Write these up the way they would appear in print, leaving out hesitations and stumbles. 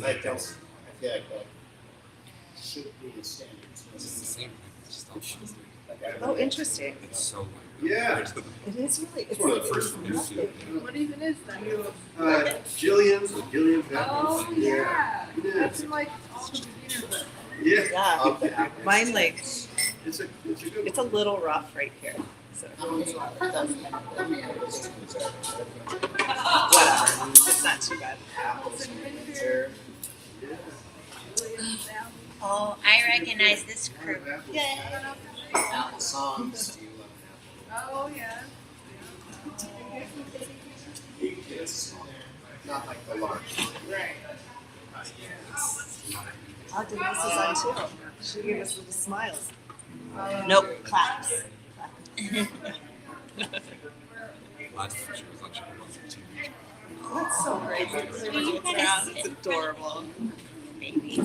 I don't. I feel like that should be the standard. It's the same thing. It's just opposite. Oh, interesting. It's so like Yeah. It is really. It's one of the first things to What even is that? Jillian's with Jillian Peppers. Oh yeah. Yeah. That's in like all the beginner books. Yeah. Yeah. Mine like It's a good it's a little rough right here. So whatever. It's not too bad. Oh, I recognize this crew. Yay. songs. Do you love Oh yeah. Not like the large. Right. Oh, Denise is on too. She gave us little smiles. Nope, claps. last time she was like she was 13. That's so great. It's adorable. Baby.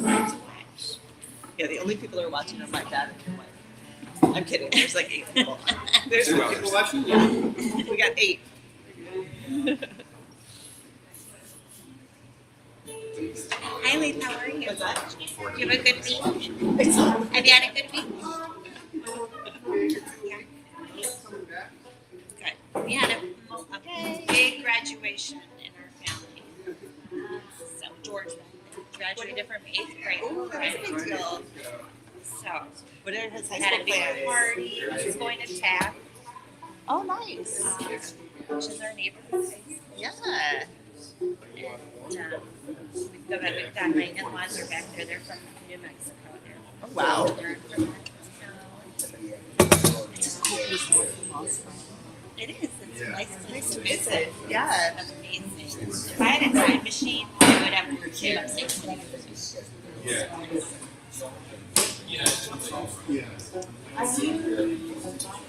Yeah, the only people who are watching are my dad and my wife. I'm kidding. There's like 8 people. There's 2 people hours. watching. We got 8. Hi, Lee. How are you? What's that? You have a good week? Have you had a good week? Yeah. Good. We had a big graduation in our family. So George graduated from 8th grade. Ooh, that's a big deal. So What are his high had school a big plans? party. He's going to TAP, Oh, nice. which is our neighborhood. Yeah. And we've got my in-laws are back there. They're from New Mexico. Oh, wow. They're from Mexico. It is. It's a nice Nice place. to visit. Yeah. Amazing. If I had a time machine, I would have came up 6 years.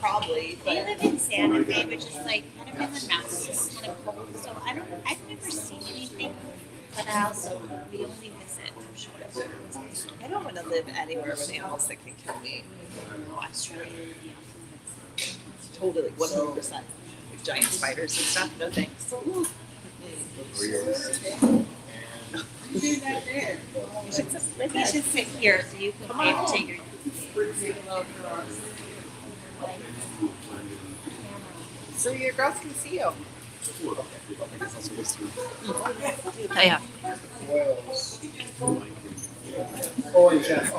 Probably, We but live in Santa Fe, which is like kind of in the mountains, kind of cold. So I've never seen anything, but we only visit for short terms. I don't want to live anywhere with animals that can kill me. Australia, Totally, 100%. Like giant spiders and stuff. No thanks. You do that there. You should sit with You us. should sit here so you can Come pay on. to your So your girls can see you. I guess that's what it's through. Oh, yeah. Oh, and Jeff.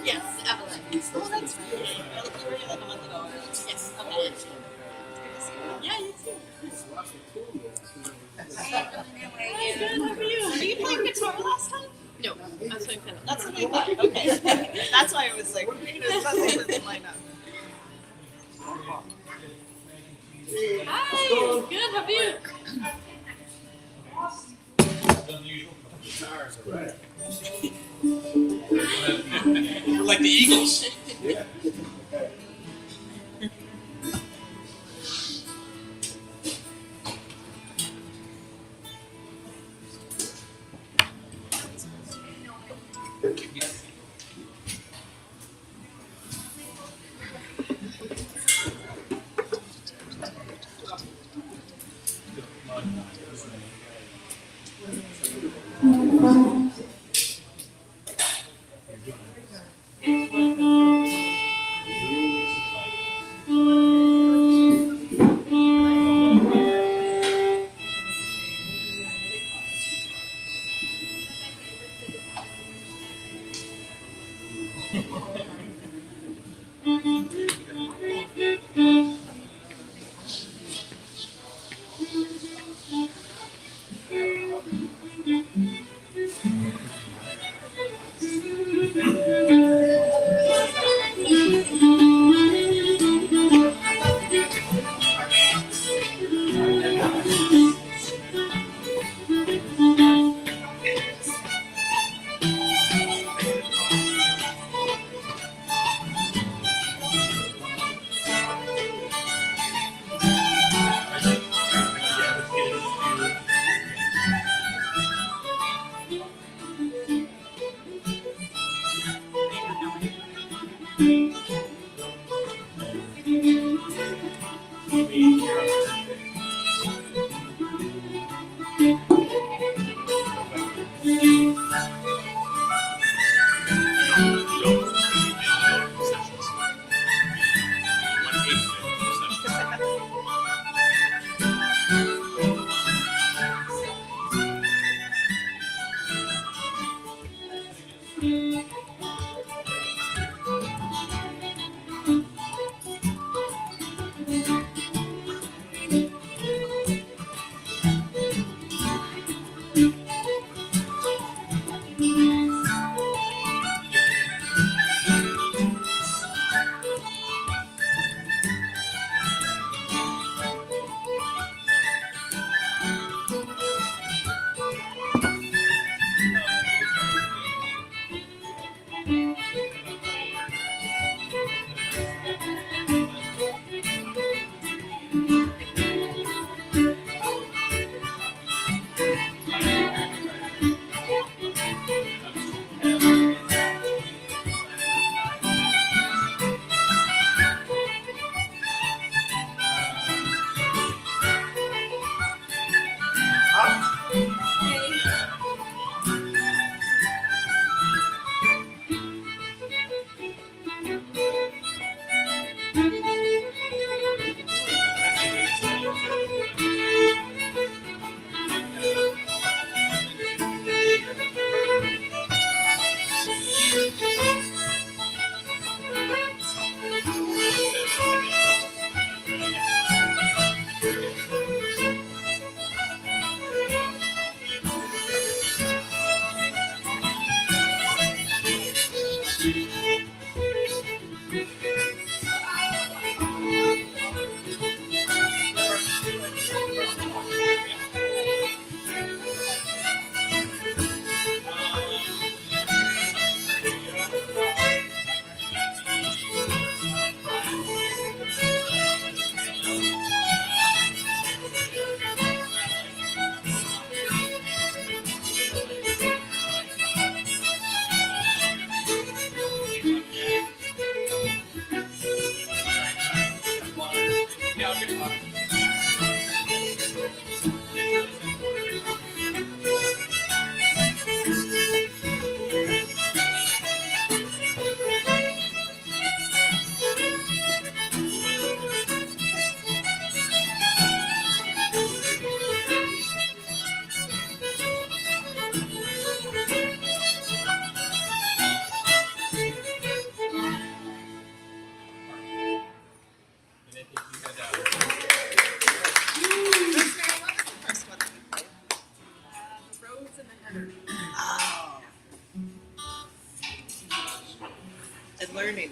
Yes, Evelyn. Oh, that's right. You were here like a month ago. Yes. Okay. Yeah, you too. Hey, Evelyn, how are Hi, you? good. How are you? Were you playing guitar last time? No, I was playing fiddle. That's what I thought. Okay. That's why I was like, something doesn't line up. Hi. Good. How are you? We're like the Eagles.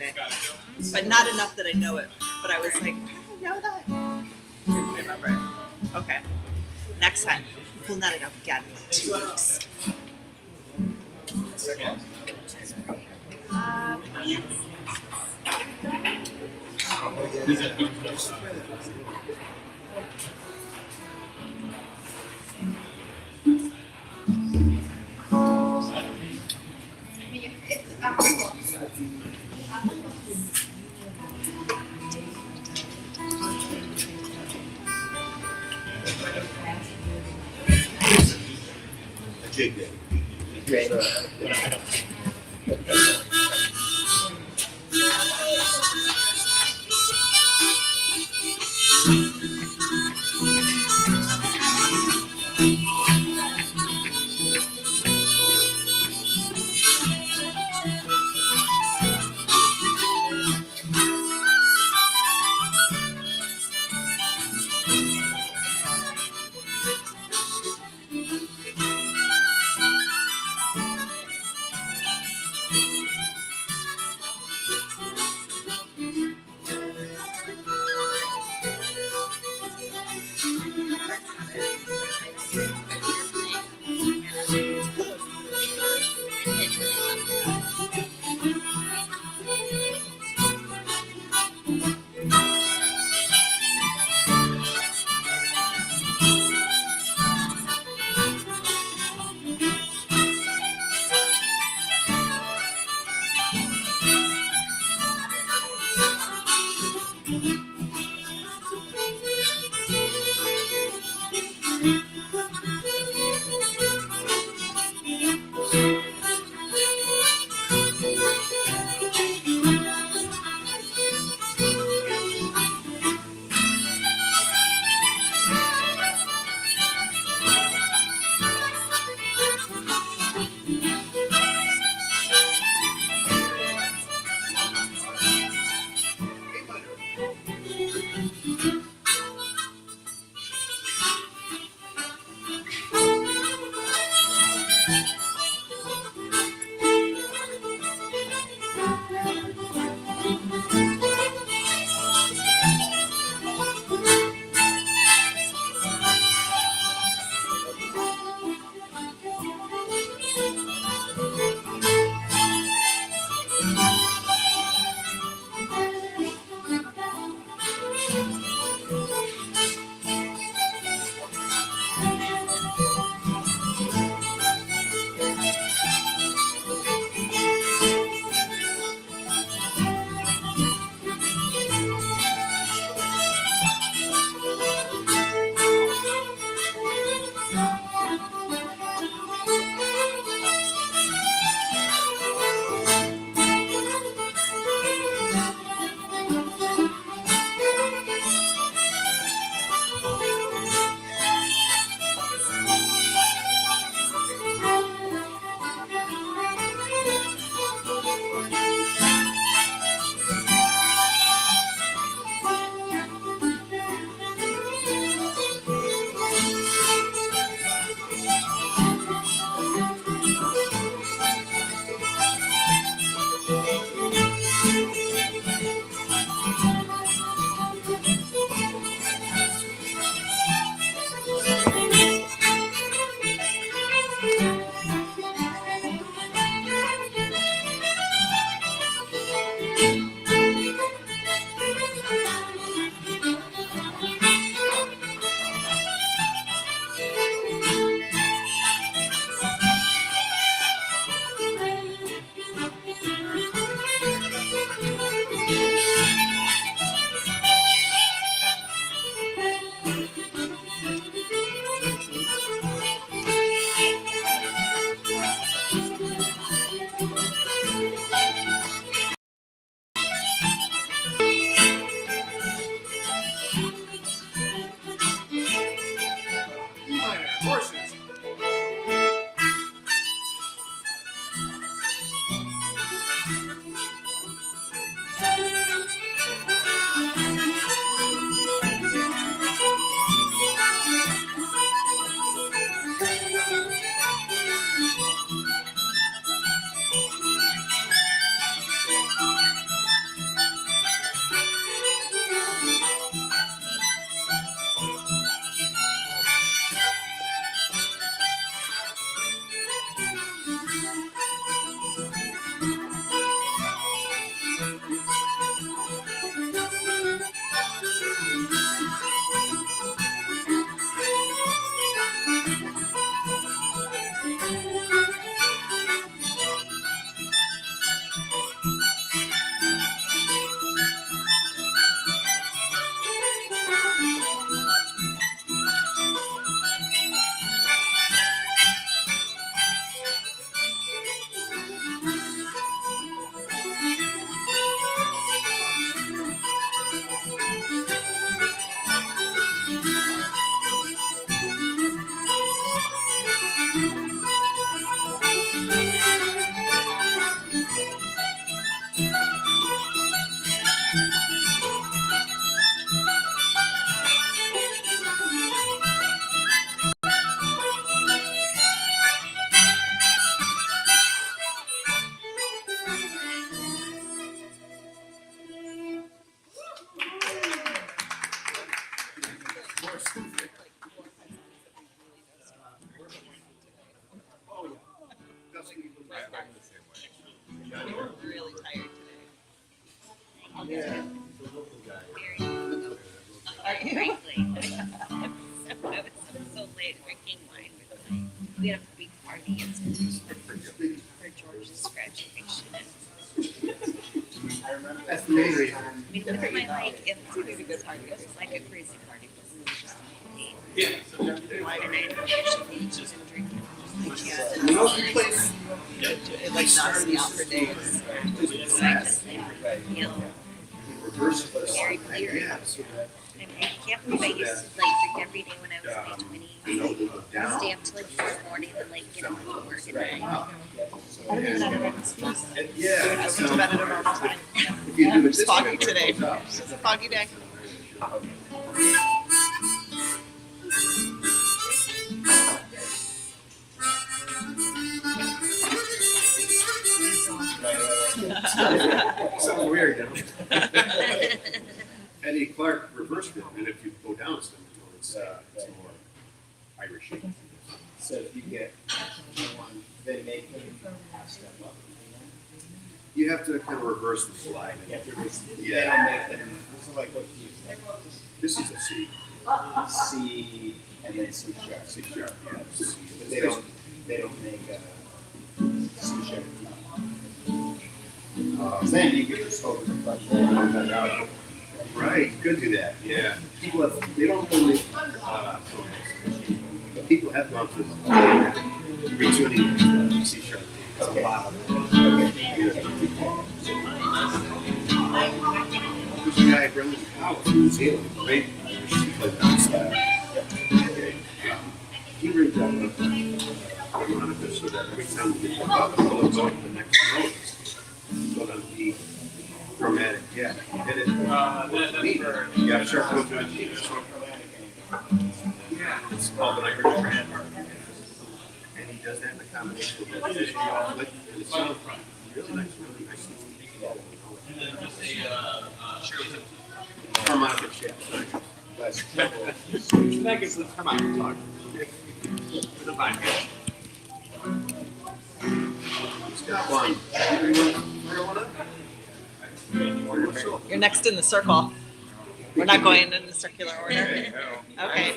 it, but not enough that I know it. But I was like, I know that. Didn't remember it. Okay. Next time, we'll not it up again in like 2 weeks. Jig day. Great. so late drinking wine. We had a big party and for George's graduation. I remember That's the main reason. I mean, look at my like, it was a good party. It was like a crazy party. It was just wine and I usually just drinking. You know, the place. It like knocks me out for days. So I just feel Reverse. very clear. Yeah. And I can't believe I used to like drink every day when I was like 20. You know, down. Stay up till like 4 in the morning and like get up to work at night. I don't even have an excuse. Yeah. I went to bed at a normal time. If you do it It's this foggy way, today. it goes up. It's just a foggy day. Something weird, you know? Eddie Clark reversed it, and if you go down a step, it's more Irish. So if you get one, they make him step up. You have to kind of reverse the slide. You have to they Yeah. don't make them, this is like what you This is a C. C and then C sharp. C sharp, yeah. C. But they don't make C sharp. Then you could just open the button. Right, could do that, yeah. People have, they don't really, but people have gone through retuning C sharp. It's a lot of it. There's a guy, Brendan Powell, from New Zealand, great Irish, he played nonstop. Okay. He rigged up a harmonica so that every time we get up, it goes on to the next note. Go down the chromatic, yeah. Hit it. Yeah, sharp note to the G. Yeah, it's called an Irish grand harmonica. And he does that in a combination with that fish lick, and it sounds really nice, really nice. Harmonica shaft, sorry. That gets the harmonica talk. For the vibe. He's got one. You're next in the circle. We're not going in a circular order. Okay.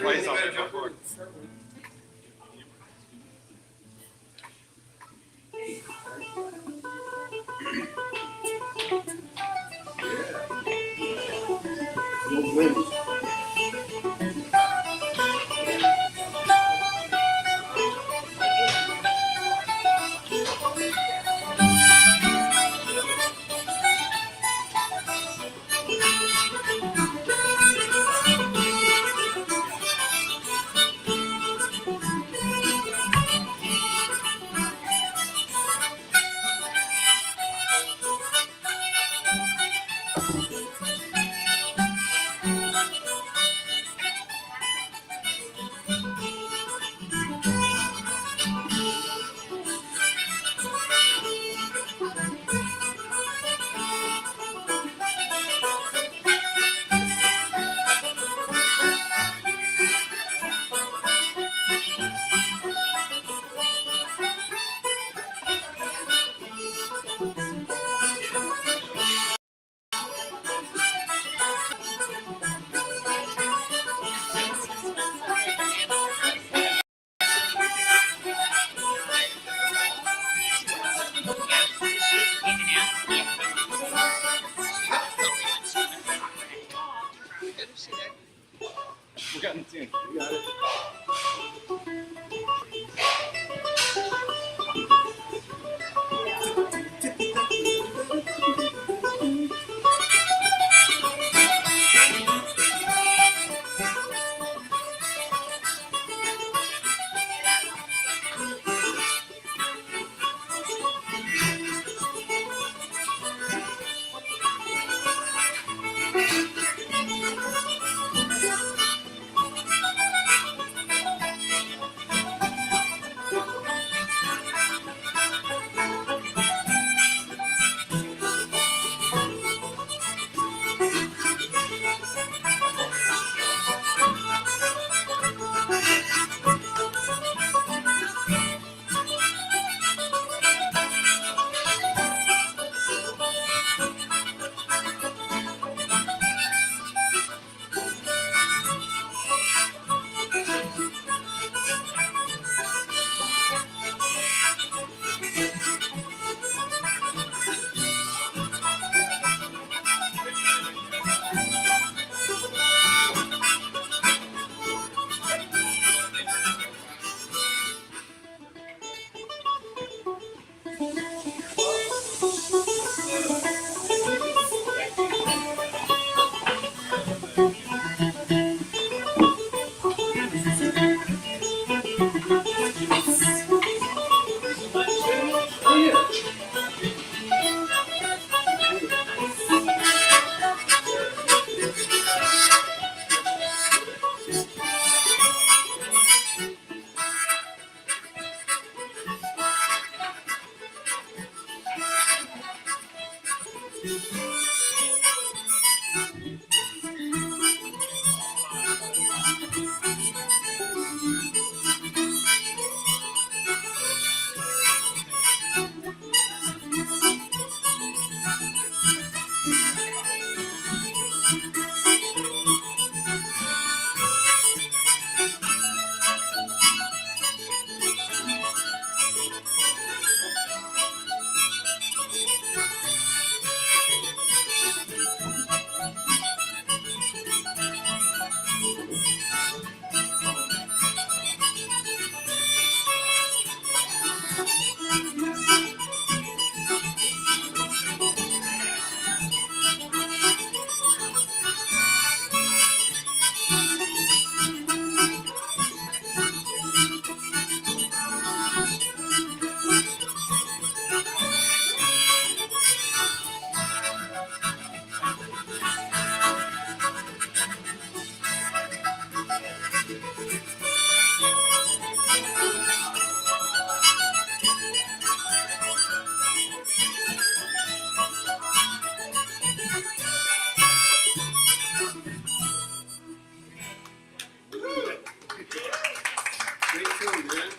Great tune, man.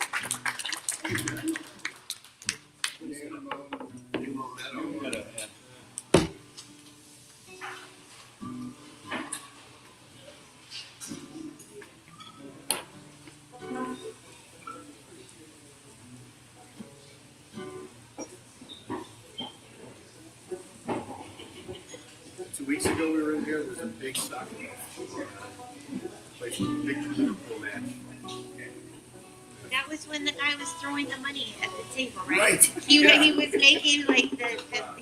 New Meadow. 2 weeks ago we were in here. There was a big stock match. Place with a big political match. That was when the guy was throwing the money at the table, right? Right. He Yeah. was making like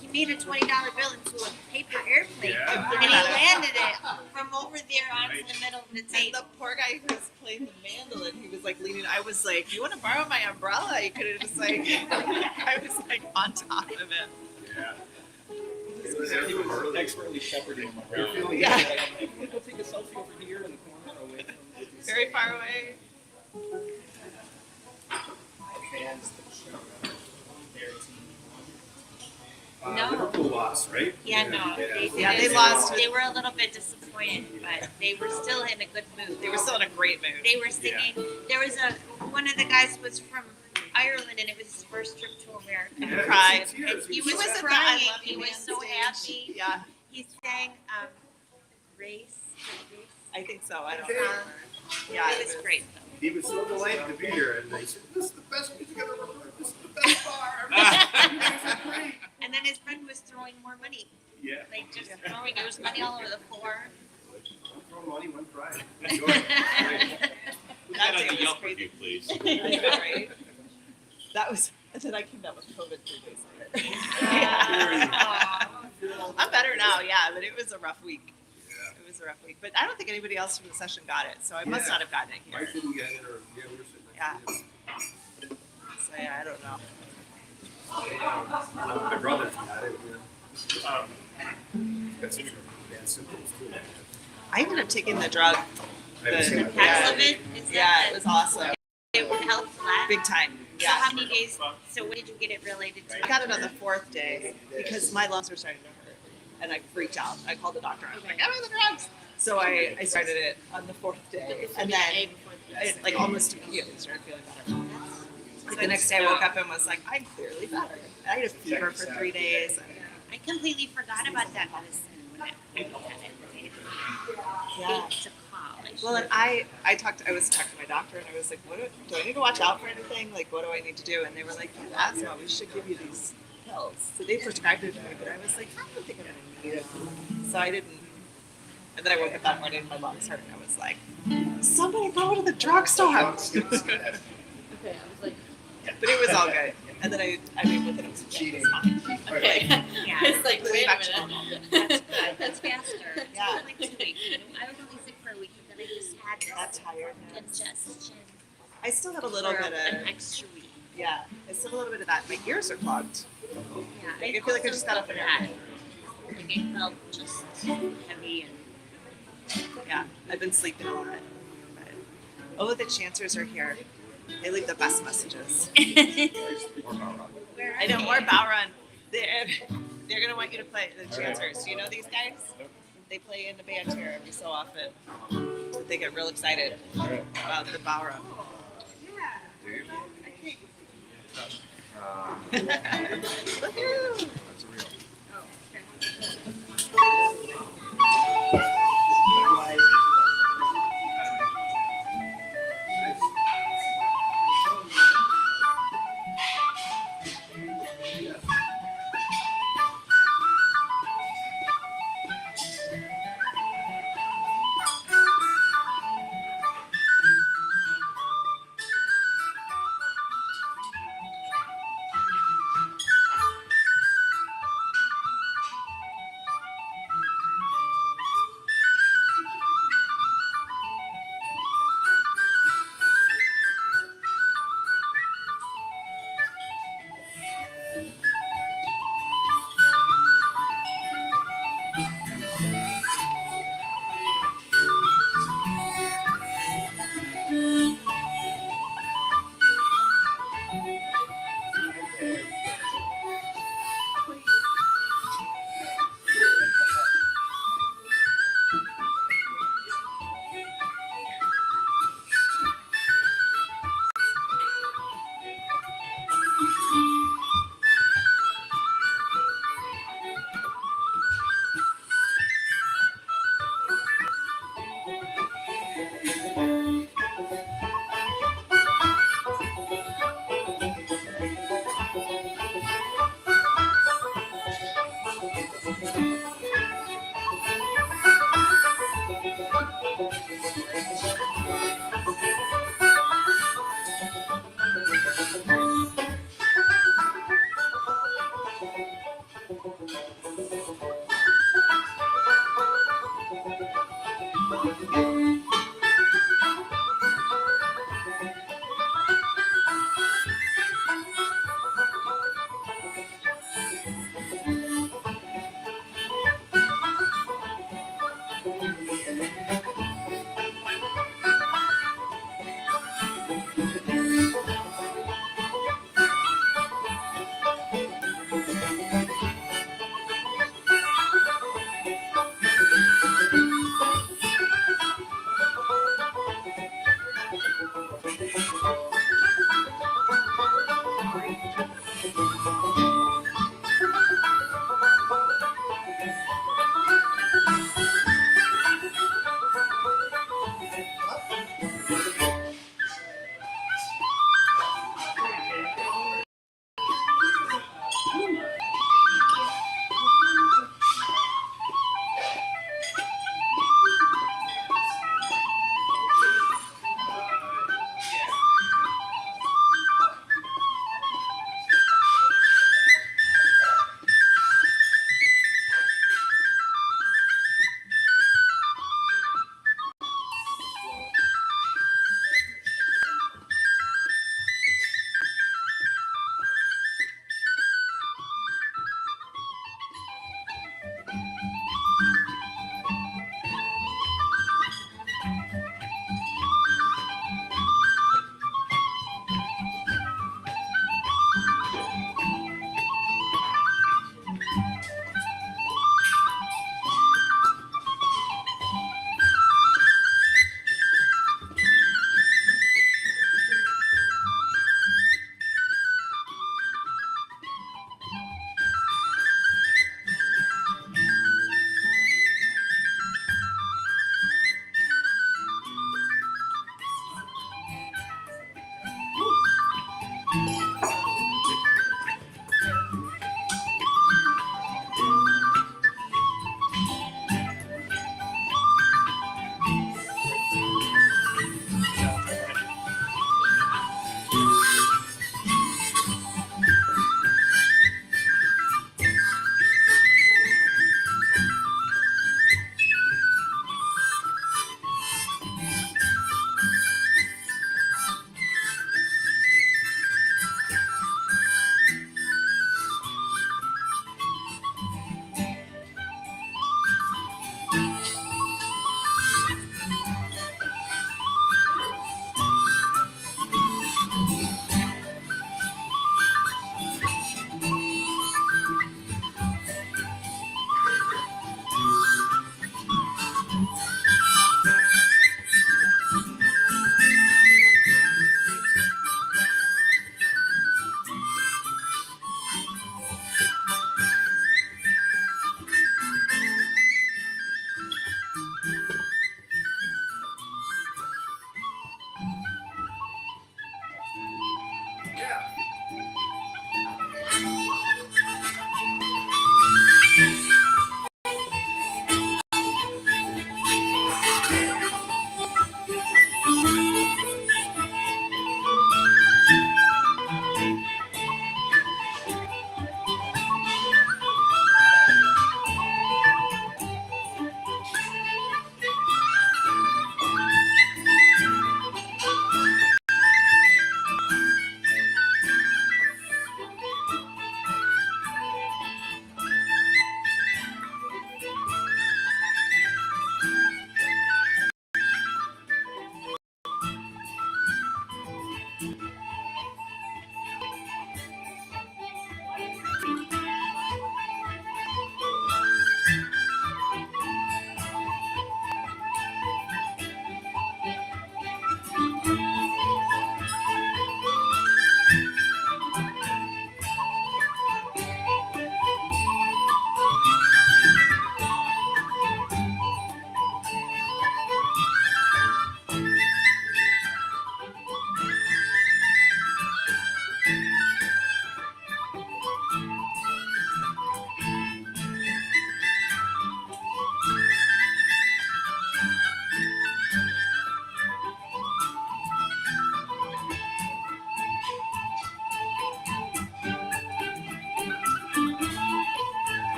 he made a $20 bill into a paper airplane, Yeah. and he landed it from over there onto Right. the middle of the And table. the poor guy who was playing the mandolin, he was like leaning. I was like, "You want to borrow my umbrella?" You could have just like, I was like on top of it. Yeah. He was expertly shepherding him around. You're feeling Yeah. Go take a selfie over here in the corner away from Very far away. fans that showed up. Their team won. No. Liverpool lost, right? Yeah, no, Yeah, they did. lost. They were a little bit disappointed, but they were still in a good mood. They were still in a great mood. They were singing. There was one of the guys was from Ireland, and it was his first trip to America. Yeah, cried. some tears. He He was so happy. crying. I Love He You was Man so stage. happy. Yeah, He sang "Race." I think so. I don't Okay. know. Yeah, It was great. He was so delighted to be here, and they said, "This is the best music I've ever heard. This is the best bar. You guys are great." And then his friend was throwing more money, Yeah. like just throwing. There was money all over the floor. One throw money, one cry. Enjoy it. That day was Yelp crazy. review, please. Right? That was. And then I came down with COVID 3 days later. Aw. I'm better now, yeah, but it was a rough week. Yeah. It was a rough week, but I don't think anybody else from the session got it, so I must Yeah. not have gotten it here. Mike didn't get it, or yeah, we were sitting next to him. So yeah, I don't know. My brother's got it. Got some bad symptoms too. I ended up taking the drug. I haven't seen it. Paxlovid, is that Yeah, it was awesome. it would help that? Big time. So Yeah. how many days? So when did you get it related to? I got it on the 4th day because my lungs were starting to hurt, and I freaked out. I called the doctor. I was like, "I'm on the drugs." So I started it on the 4th day, and then it like almost immediately started feeling better. Like the next day, I woke up and was like, "I'm clearly better." And I had a fever for 3 days. And, I completely forgot about that medicine when I had it. yeah. Hate to call. Well, and I was talking to my doctor, and I was like, do I need to watch out for anything? Like, what do I need to do? And they were like, "You have asthma. We should give you these pills." So they prescribed it to me, but I was like, I don't think I'm gonna need it. So I didn't. And then I woke up that morning, and my lungs hurt, and I was like, "Somebody go to the drugstore." But it was all good. And then I mean, with it, it was Cheating. fine. Okay. Yeah. It's like, wait a Back to minute. normal. That's good. That's faster. It's Yeah. only like 2 weeks. I was only sick for a week, and then I just had Got this tiredness. congestion I still have a little for bit an of, extra week. yeah, I still have a little bit of that. My ears are clogged. Yeah, I feel like I just got up for and that. Like I felt just heavy and Yeah, I've been sleeping a lot. But, oh, the chancers are here. They leave the best messages. where I know more Bowron. They're gonna want you to play the Chancers. Do you know these guys? They play in the band here every so often. They get real excited about the ballroom. Yeah. I think. Woohoo! Oh, okay.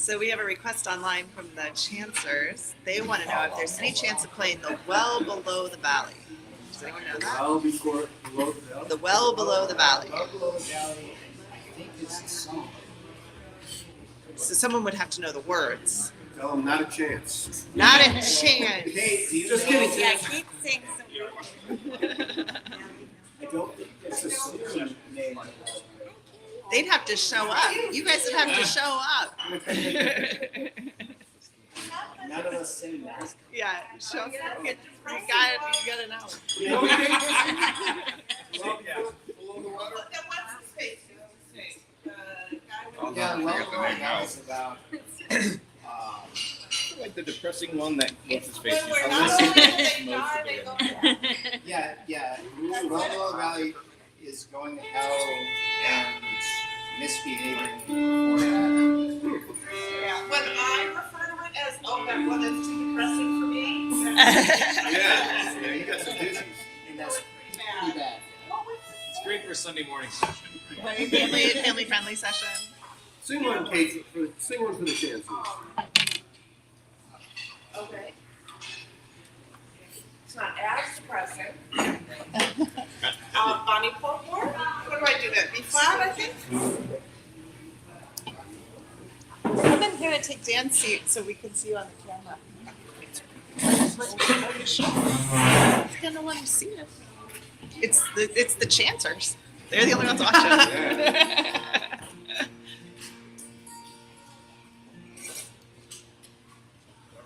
So we have a request online from the chancers. They want to know if there's any chance of playing the well below the valley. Does anyone know that? Well before below the The well below the valley. Well below the valley, I think it's a song. So someone would have to know the words. Tell them not a chance. Not a chance. Hey, do you Just know- kidding. Yeah, Kate sings so I don't think there's a song named. They'd have to show up. You guys would have to show up. None of us sing that. Yeah, show up. You gotta know. Well, yeah. Yeah, well below the valley is about. Like the depressing one that what's his face? When we're I not listen going, to they most are, of they it. go. Yeah. Well below the valley is going to hell and misbehaving for that. Yeah, when I refer to it as, oh, that one is too depressing for me. Yeah, you got some dizzies. And that's pretty bad. It's great for Sunday morning session. Family friendly session. Sing one, Kate. Sing one for the chancers. Okay. It's not as depressing. Bonnie Portmore? What do I do that? B flat, I think? Come in here and take Dan's seat so we can see you on the camera. He's gonna let him see it. It's the chancers. They're the only ones watching. I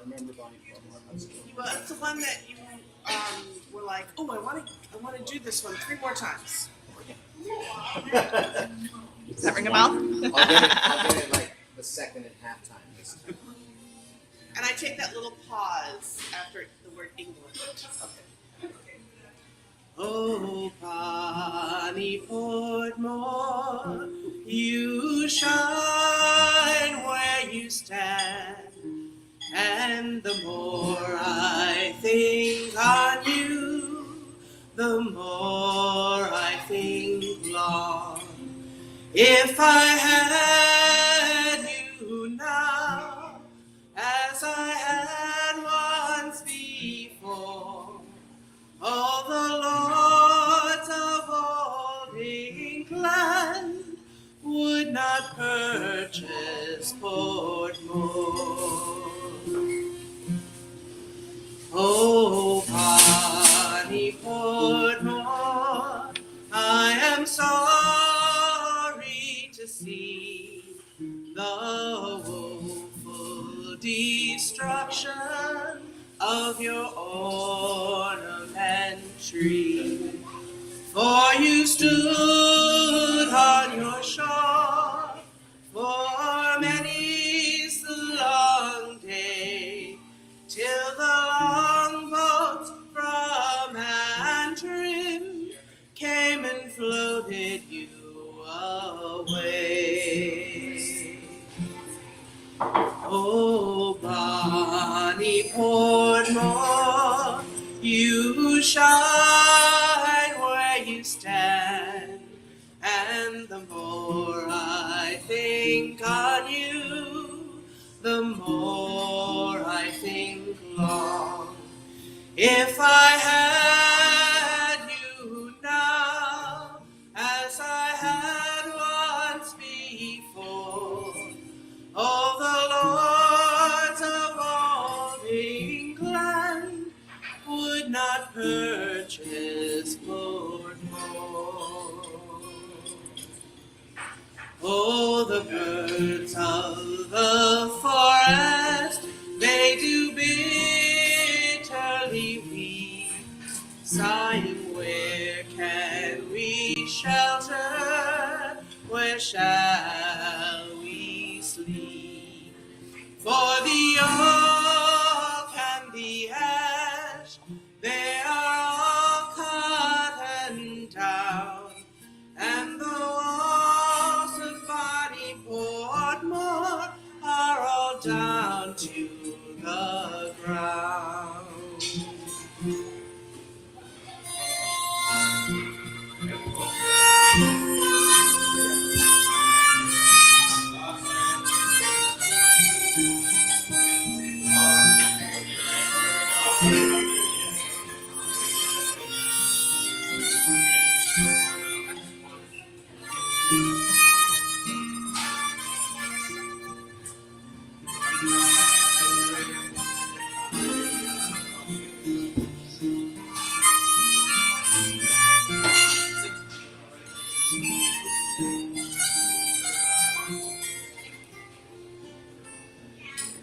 remember Bonnie Plummer. Well, it's the one that you were like, oh, I want to do this one 3 more times. Does that ring a bell? I'll get it like the second and half time this time. And I take that little pause after the word England. Oh, Bonnie Portmore, you shine where you stand, and the more I think on you, the more I think long. If I had you now, as I had once before, all the lords of old England would not purchase Portmore. Oh, Bonnie Portmore, I am sorry to see the woeful destruction of your ornamentry. For you stood on your shore for many's the long day, till the longboats from Antrim came and floated you away. Oh, Bonnie Portmore, you shine where you stand, and the more I think on you, the more I think long. If I had you now, as I had once before, all the lords of old England would not purchase Portmore. Oh, the birds of the forest, they do bitterly weep, sighing, where can we shelter, where shall we sleep? For the oak and the ash, they are all cut down, and the walls of Bonnie Portmore are all down to the ground.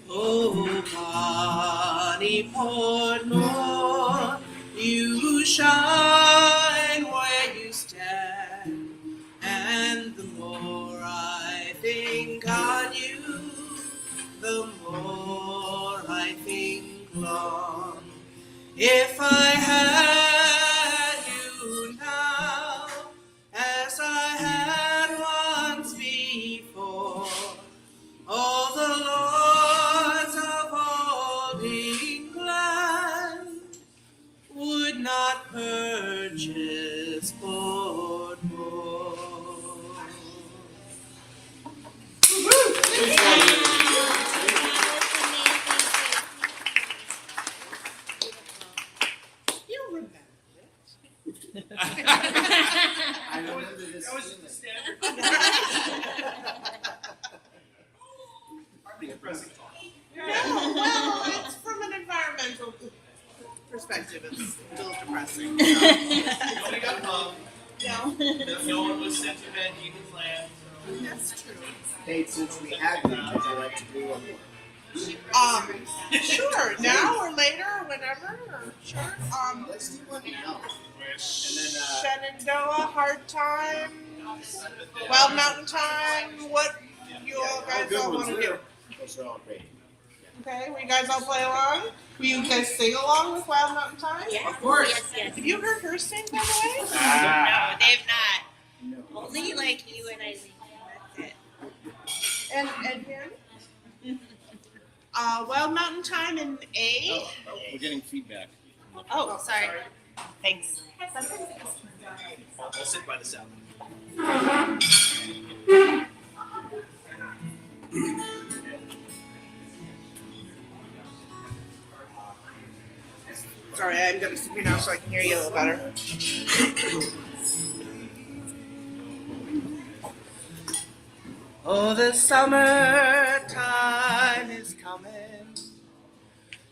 Oh, Bonnie Portmore, you shine where you stand, and the more I think on you, the more I think long. If I had you now, as I had once before, all the lords of old England would not purchase Portmore. You remember it. I remember this feeling. Hardly depressing talk. No, well, it's from an environmental perspective. It's a little depressing. Nobody got hung. No, No one was sent to bed Eden's land. that's true. Hey, since we have them, would you like to do one more? Sure. Now or later or whenever. Or sure. Let's do one now. And then, Shenandoah, Hard Time, Wild Mountain Time. What you all guys good all ones want to do? there. those are all great. Okay, will you guys all play along? Will you guys sing along with Wild Mountain Time? Yes, Of course. Yes. Have you heard her sing, by the way? No, they've not. No. Only like you and I. That's it. And him? Wild Mountain Time in A. We're getting feedback. Oh, sorry. Thanks. I'll sit by the sound. Sorry, I'm gonna sit here now so I can hear you a little better. Oh, the summertime is coming,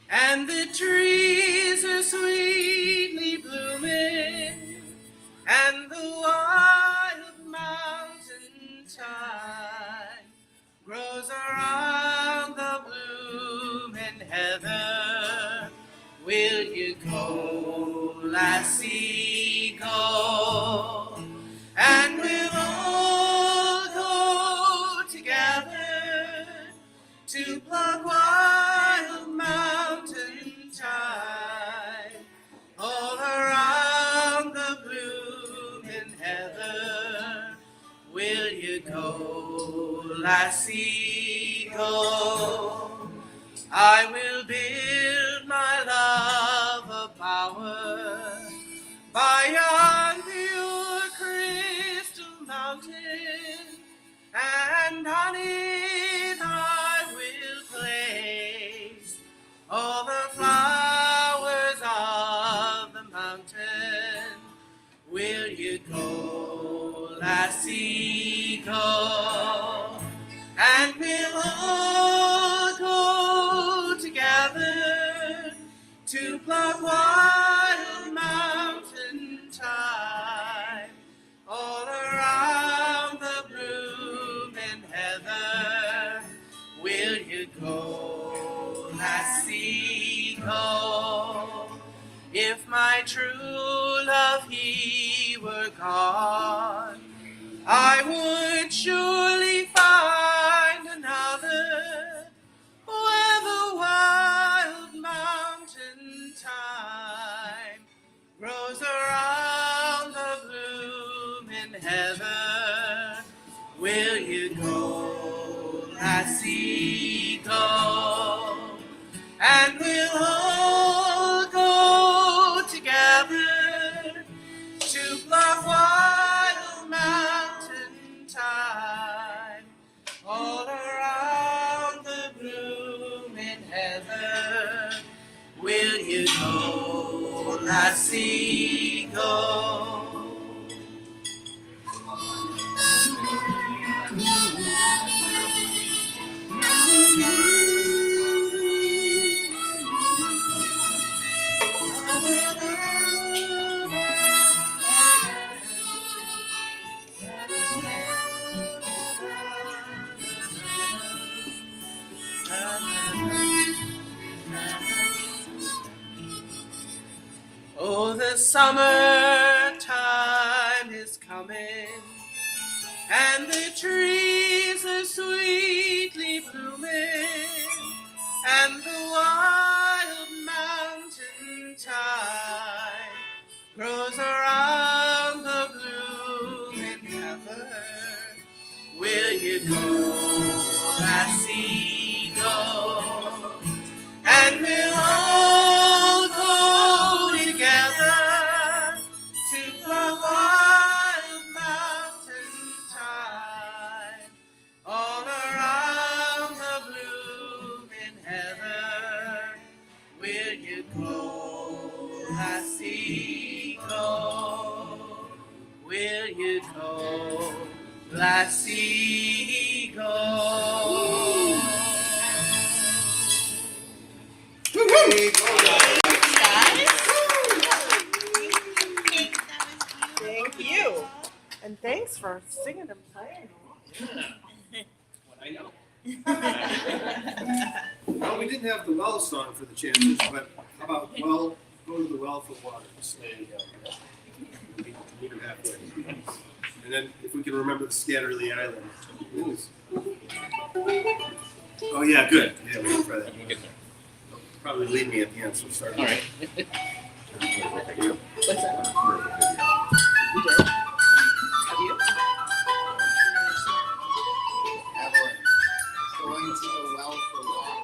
and the trees are sweetly blooming, and the wild mountain thyme grows around the blooming heather. Will you go, lassie, go? And we'll all go together to pluck wild mountain thyme all around the blooming heather. Will you go, lassie, go? I will build my love a bower by yon pure crystal mountain, and on it I will place all the flowers of the mountain. Will you go, lassie, go? And we'll all go together to pluck wild mountain thyme all around the blooming heather. Will you go, lassie, go? If my true love he were gone, I would surely find another where the wild mountain thyme grows around the blooming heather. Will you go, lassie, go? And we'll all go together to pluck wild mountain thyme all around the blooming heather. Will you go, lassie, go? Oh, the summertime is coming, and the trees are sweetly blooming, and the wild mountain thyme grows around the blooming heather. Will you go, lassie, go? And we'll all go together to the wild mountain thyme, all around the blooming heather. Will you go, lassie, go? Will you go, lassie, go? Thank you. And thanks for singing and playing. What I know. Well, we didn't have the well song for the chances, but how about well, go to the well for water. There you go. Meet her halfway. And then if we can remember the Scatterly Island. Oh yeah, good. Yeah, we can try that. Probably lead me at the end, so start. All right. Evelyn, going to the well for water.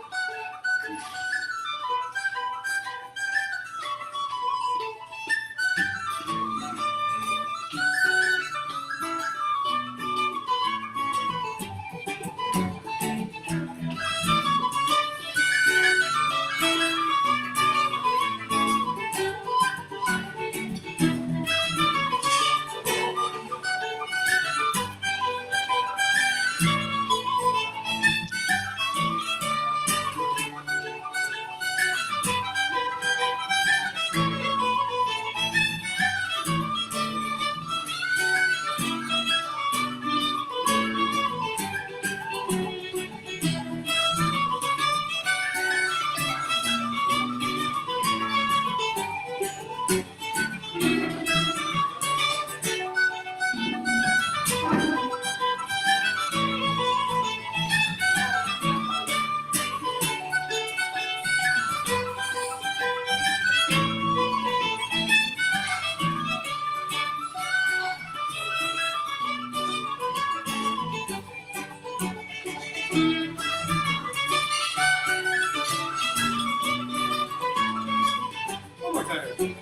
One more time.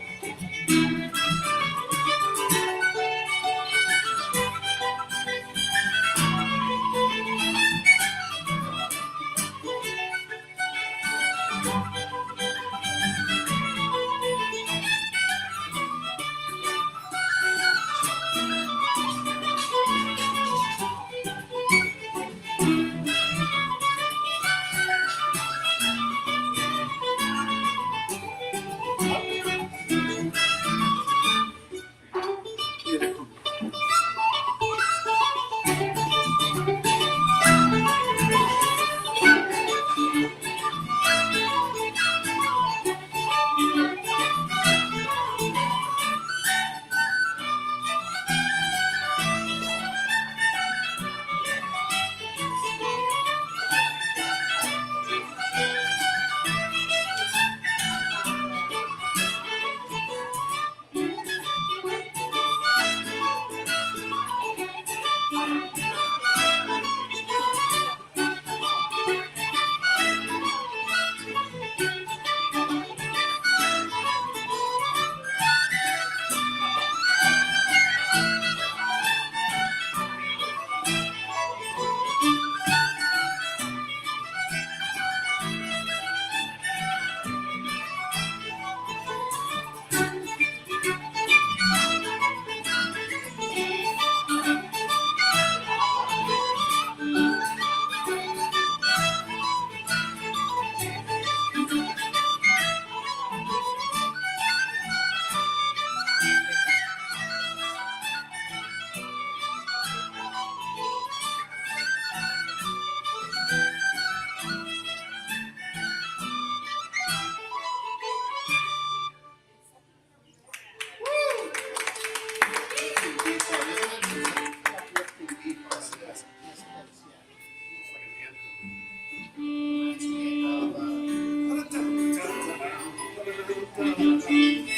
Reminds me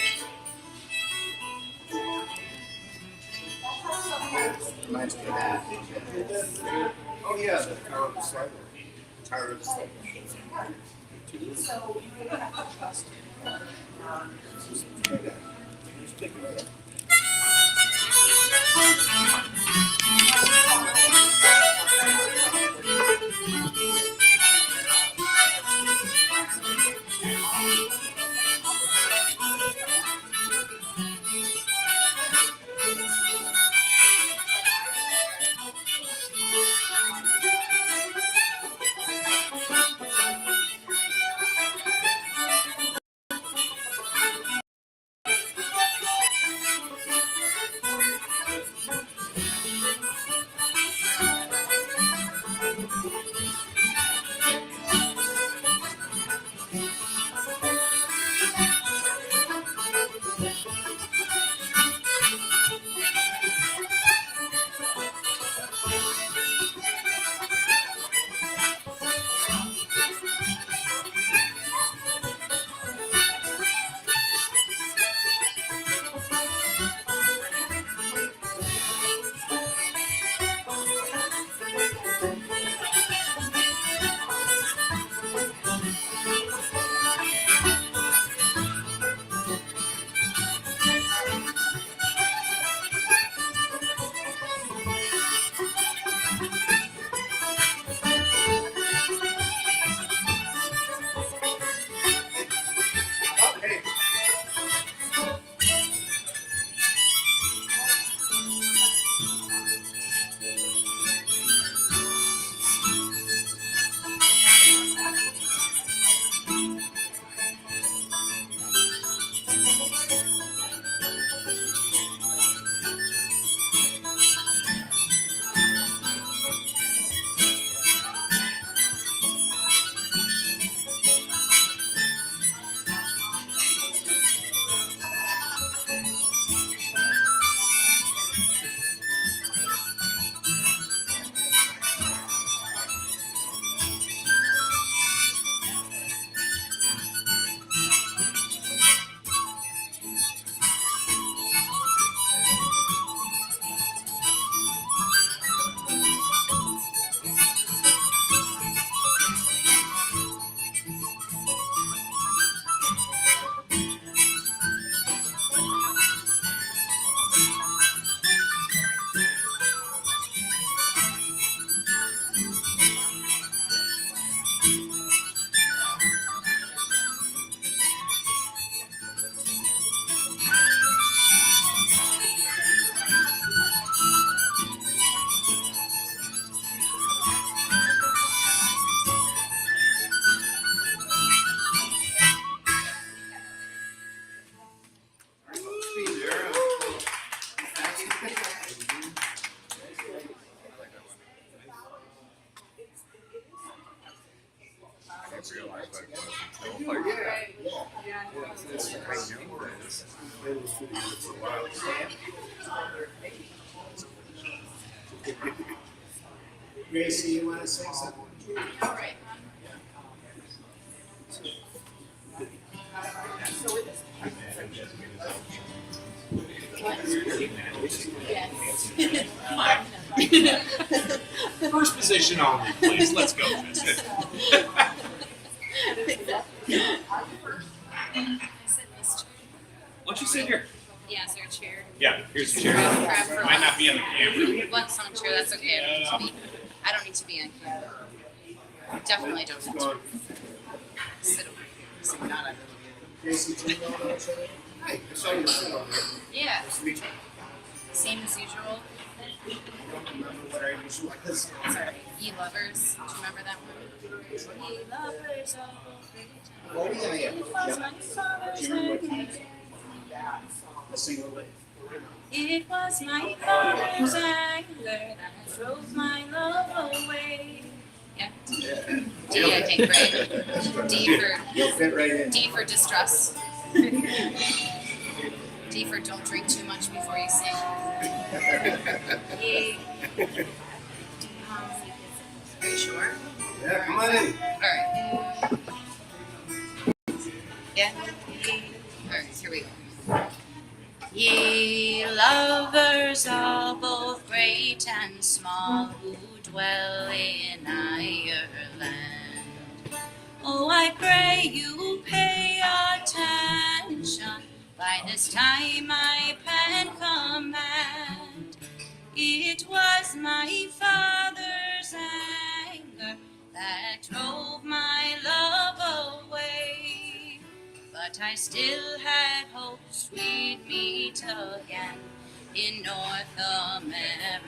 of that. Oh yeah, the Tower of the Slider. Tower of the Slider. Gracie, you want to say something? All right. First position only, please. Let's go. Why don't you sit here? Yeah, is there a chair? Yeah, here's the chair. Grab for Might not be on the camera. One some chair, that's okay. I don't need to be on camera. Definitely don't need to. Sit over here. Gracie, do you know each other? Hi, I saw you sit over there. Yeah, Nice to meet you. same as usual. I don't remember what our usual was. Sorry. Ye Lovers. Do you remember that one? Ye Lovers. Oh, yeah, yeah. It was my father's anger. The single way. It was my father's anger that drove my love away. Yeah. D, I think, right? You'll fit right in. D for distress. D for don't drink too much before you sing. E. Are you sure? Yeah, come on in. Alright. Yeah. E. Alright. Here we go. Ye lovers all, both great and small, who dwell in Ireland, oh, I pray you pay attention. By this time I pen command. It was my father's anger that drove my love away, but I still had hopes we'd meet again in North America.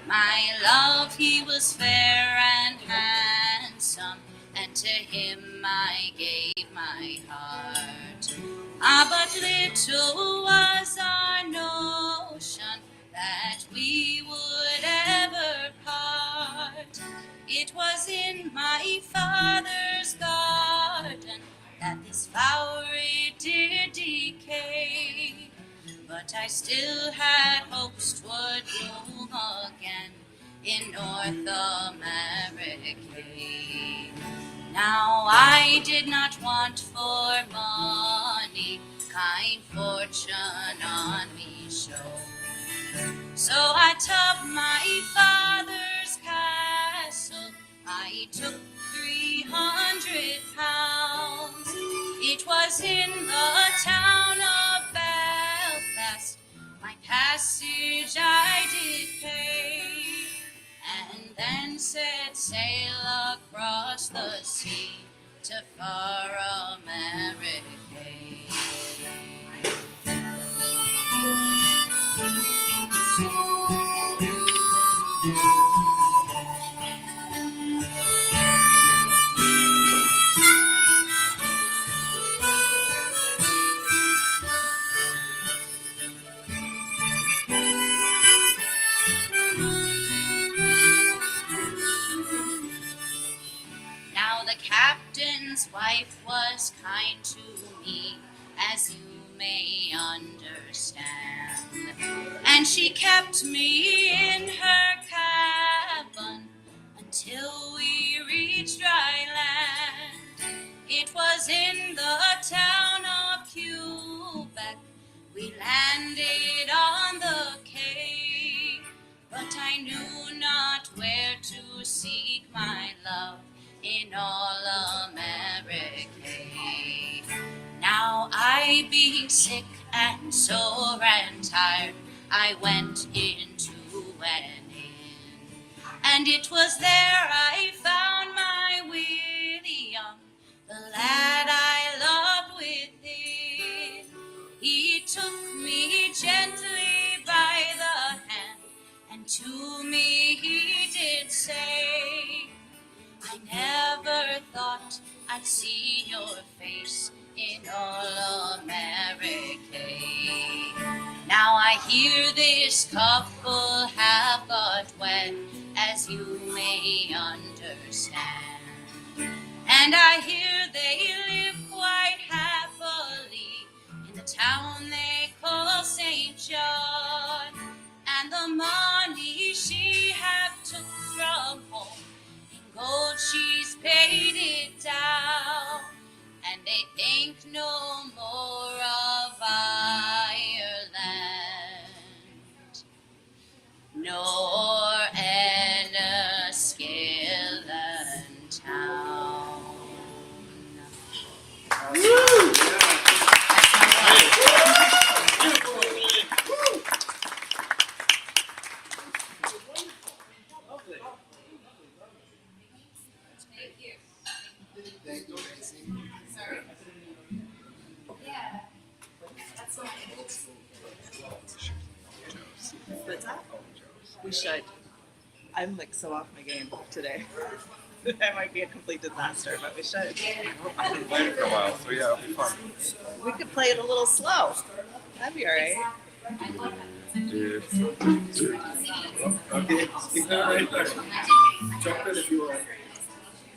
My love, he was fair and handsome, and to him I gave my heart. Ah, but little was our notion that we would ever part. It was in my father's garden that this flowery did decay, but I still had hopes 'twould bloom again in North America. Now I did not want for money, kind fortune on me showed. So I took my father's castle, I took 300 pounds. It was in the town of Belfast, my passage I did pay, and then set sail across the sea to far America. Now the captain's wife was kind to me, as you may understand, and she kept me in her cabin until we reached dry land. It was in the town of Quebec we landed on the quay, but I knew not where to seek my love in all America. Now I, being sick and sore and tired, I went into an inn, and it was there I found my William, the lad I loved within. He took me gently by the hand, and to me he did say, I never thought I'd see your face in all America. Now I hear this couple have got wed, as you may understand, and I hear they live quite happily in the town they call St. John, and the money she have took from home, gold she's paid it down, and they think no more of Ireland, nor Enniskillen town. Thank you, Tracy. Sorry. Yeah. That's so What's that? We should. I'm like so off my game today. That might be a complete disaster, but we should. I've been playing for a while, so yeah, it'll be fun. We could play it a little slow. That'd be alright. Okay, speak that right there. Jump in if you want. I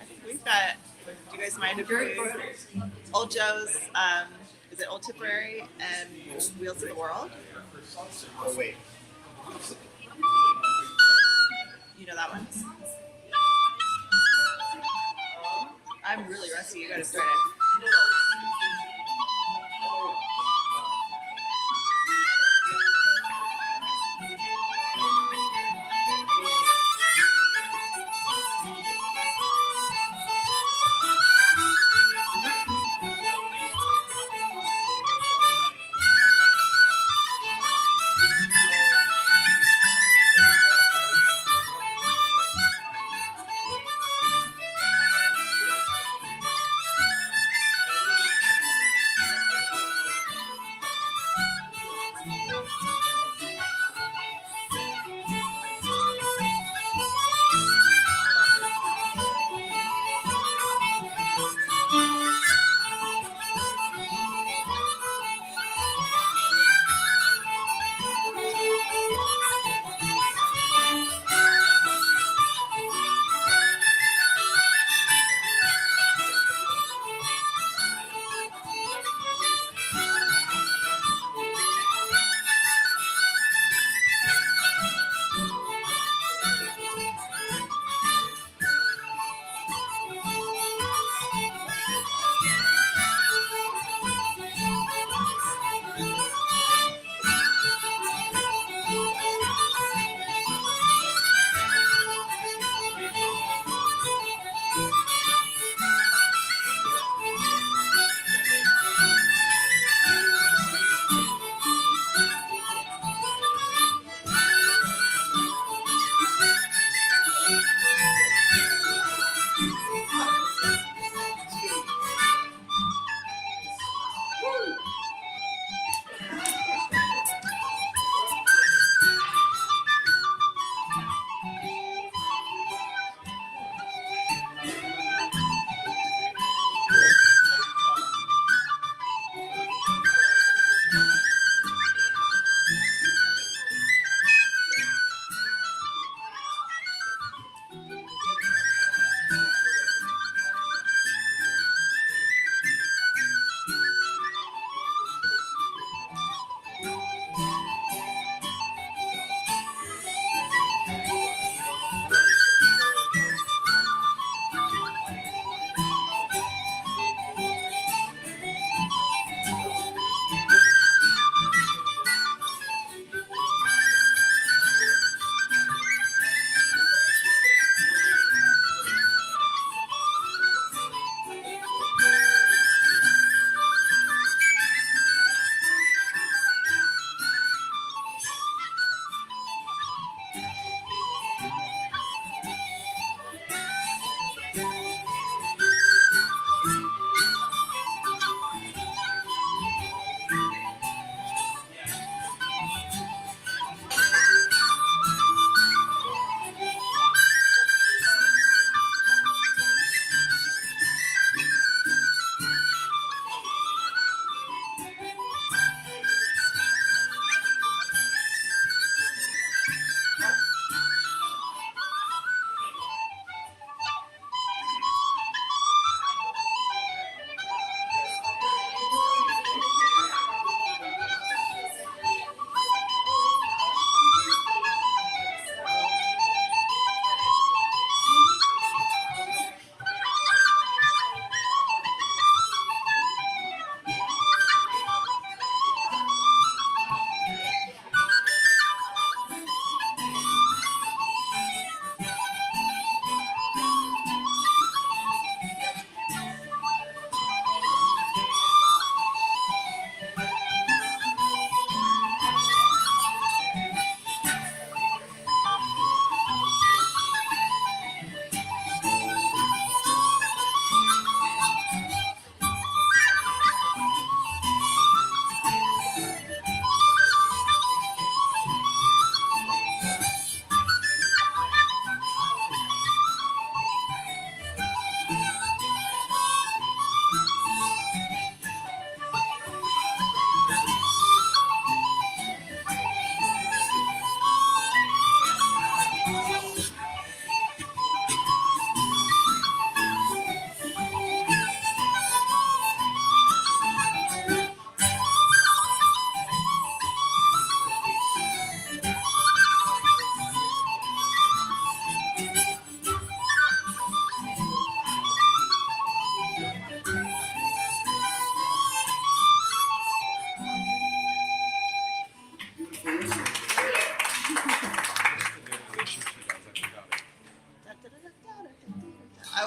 think we've got. Do you guys mind if we? Old Joe's, is it Old Tipperary and Wheels of the World? Oh, wait. You know that one? I'm really rusty. You gotta start it.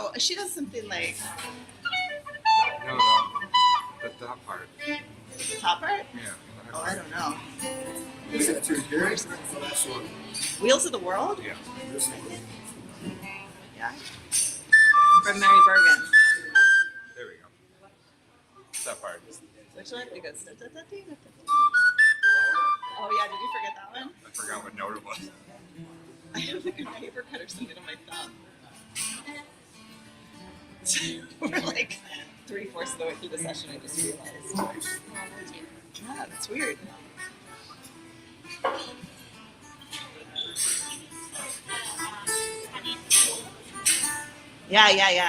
Oh, she does something like No, the top part. the top part. Yeah. Oh, I don't know. Is that through here? That's one. Wheels of the World. Yeah. Yeah. From Mary Bergen. There we go. That part. Which one? It goes. Oh yeah, did you forget that one? I forgot what note it was. I have like a paper cut or something on my thumb. We're like 3/4 of the way through the session. I just realized. Yeah, that's weird. Yeah.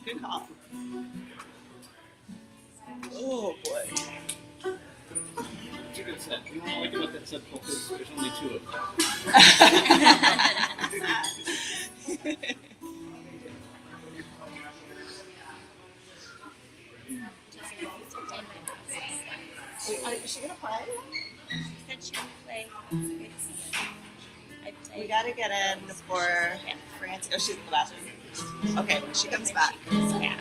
Good call. Oh boy. It's a good set. You know, I like about that set because there's only two of them. Is she gonna play? Said she would play. We gotta get in before Francie. Oh, she's in the bathroom. Okay, when she comes back. Yeah.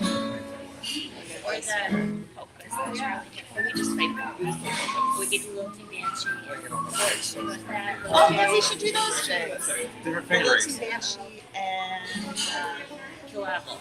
Okay, Or the polkas. That's really good. So we just played polkas. We could do little Timanche and with that. Oh yeah, we should do those things. Different Little fingerings. Timanche and Kilabo.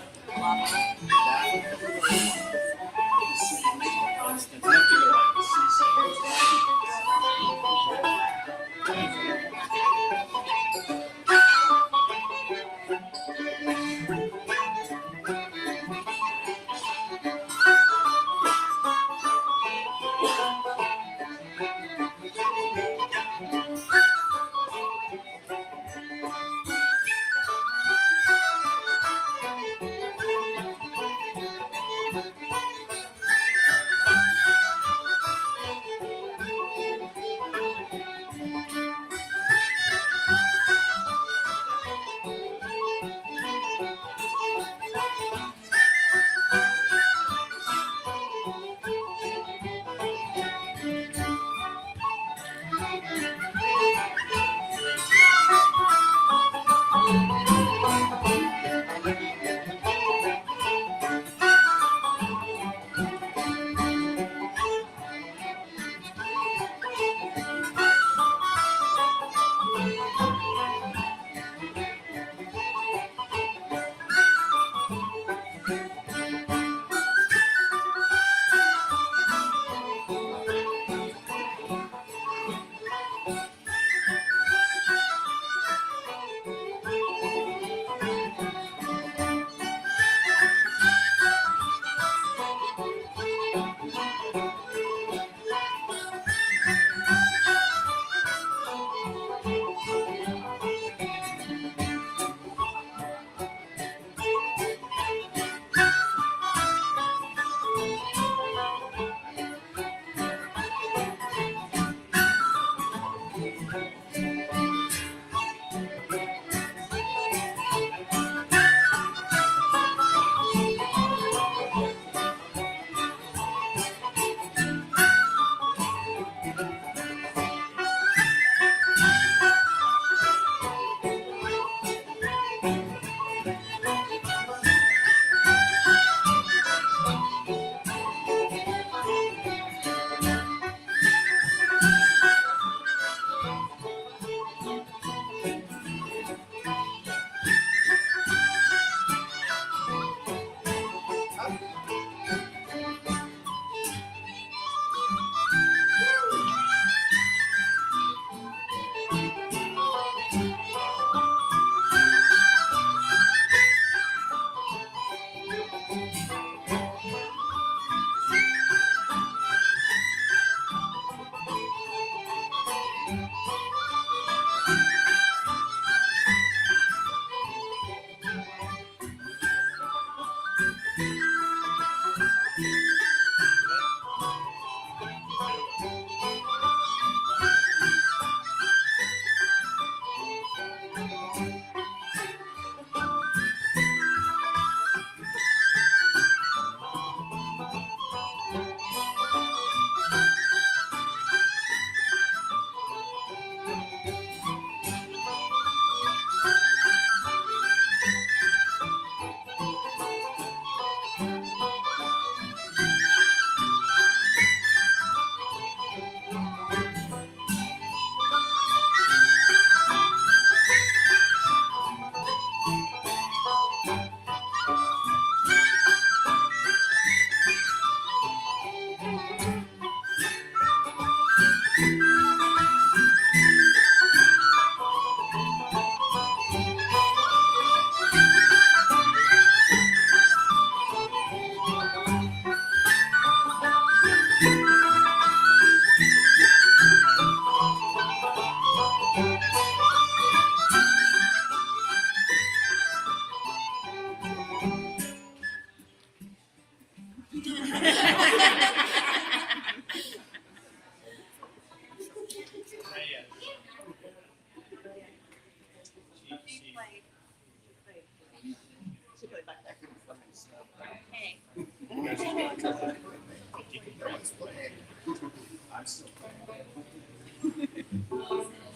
I'm still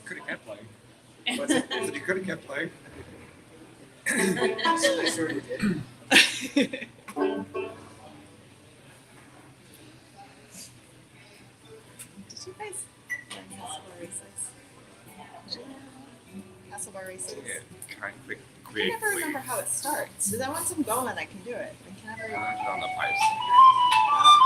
Could have kept playing. Was it you could have kept playing? I sort of did. Castle bar races. Yeah, kind of I can creatively. never remember how it starts. So then once I'm going, I can do it. I can never. On the pipes.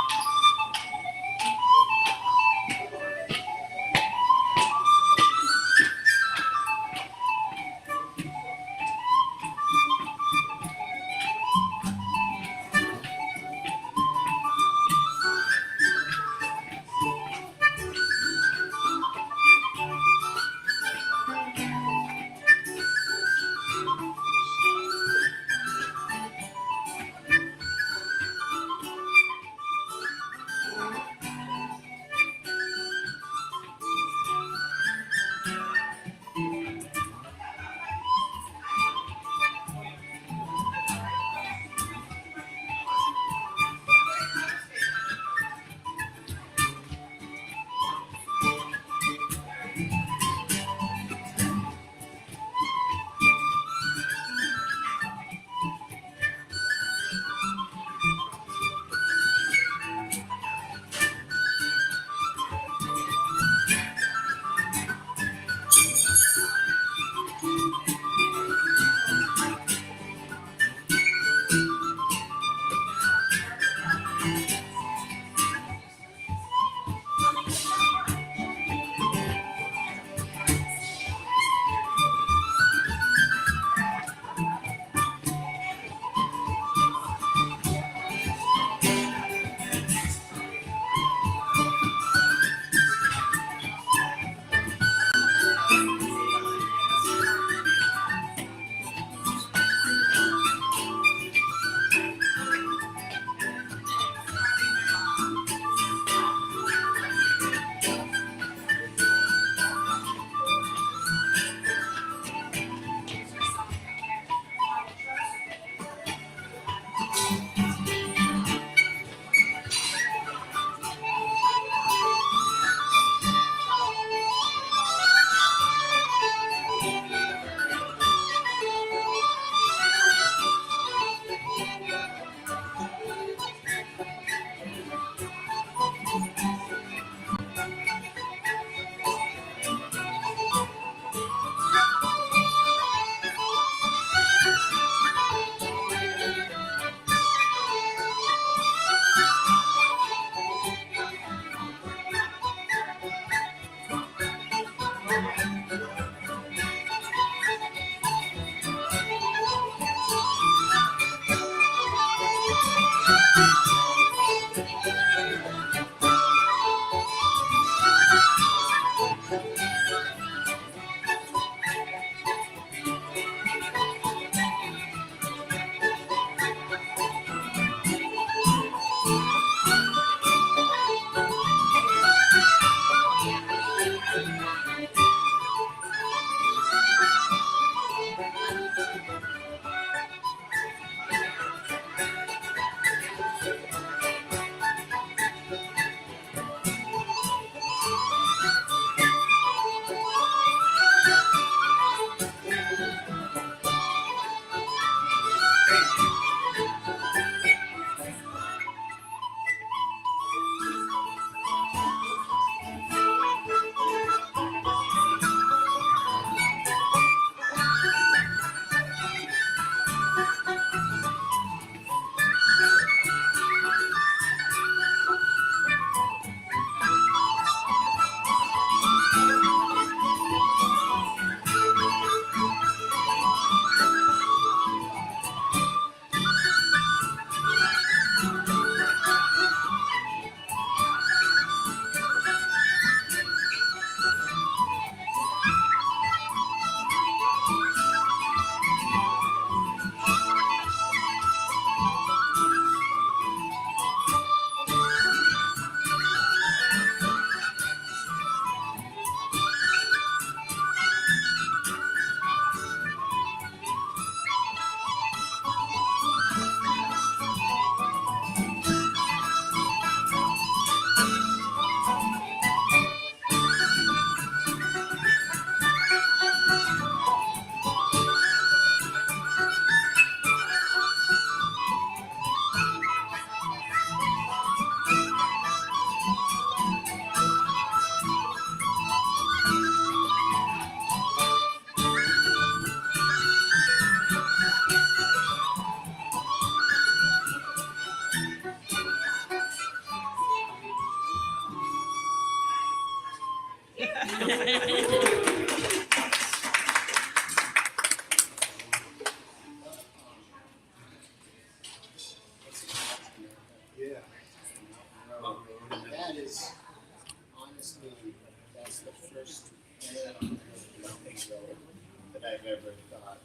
that I've ever thought,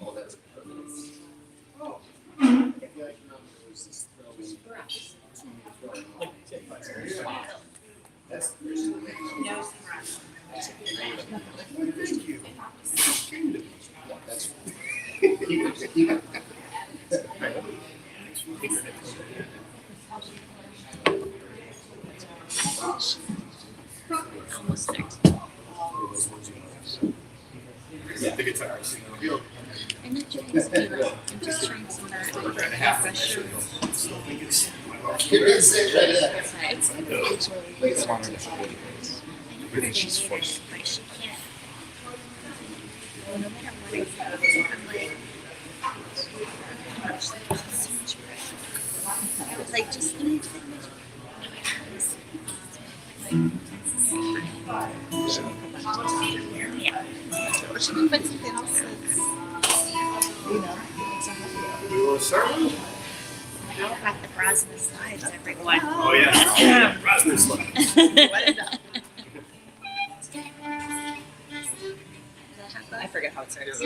oh, that's perfect. I feel like there's this throwing to me throwing off. That's the first thing. Thank you. Yeah, that's keep it. Almost there. Yeah, the guitars. I'm not trying to be like, I'm just trying to not pressure. Give me a sec right there. It's like Really, she's forced. but she can't. No matter what I say, I'm like, so much pressure. I was like, just leave the yeah. Or should we find something else that's, makes her happy? You want to start one? How about the Brosnan slides, everyone? Oh, yeah. Raspberry slide. What is that? I forget how it starts.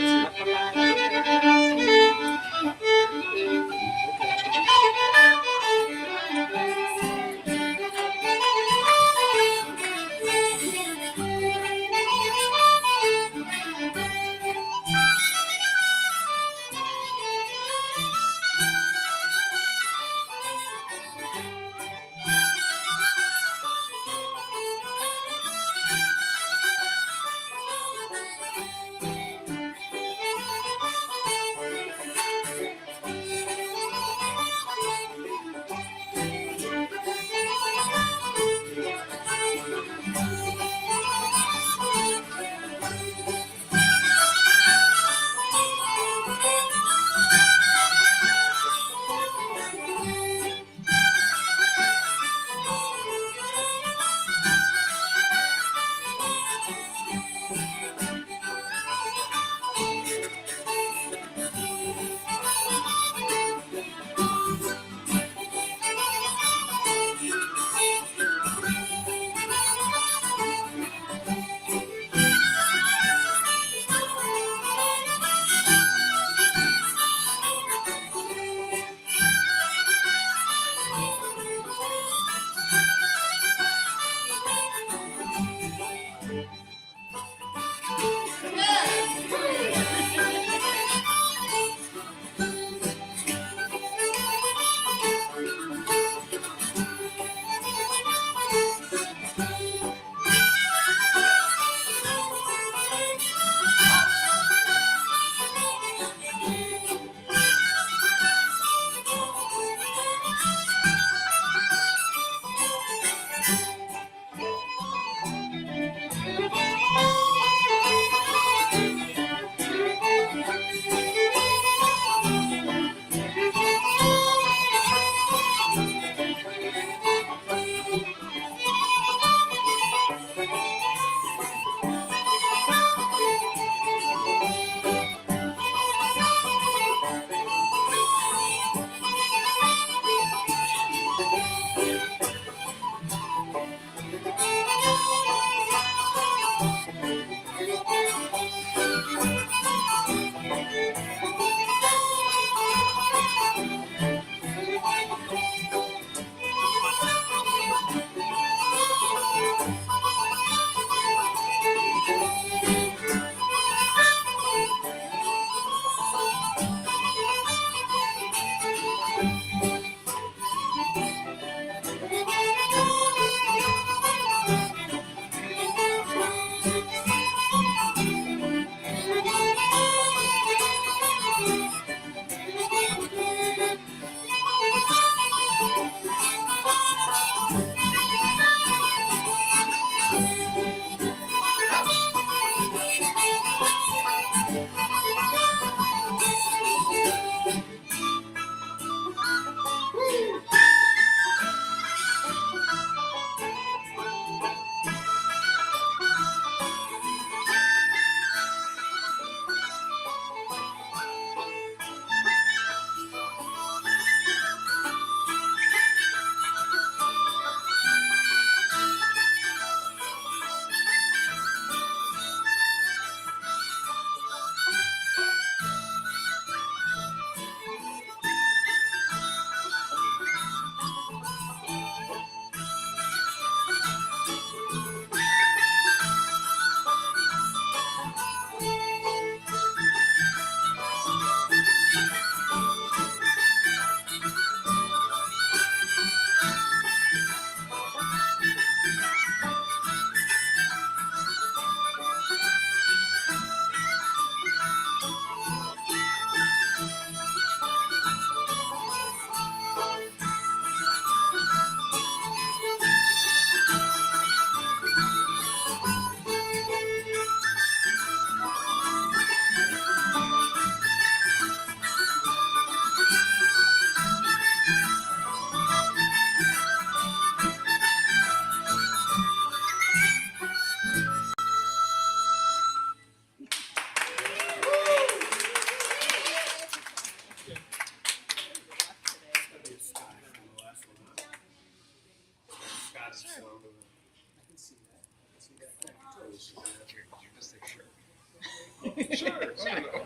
Sure. I don't know.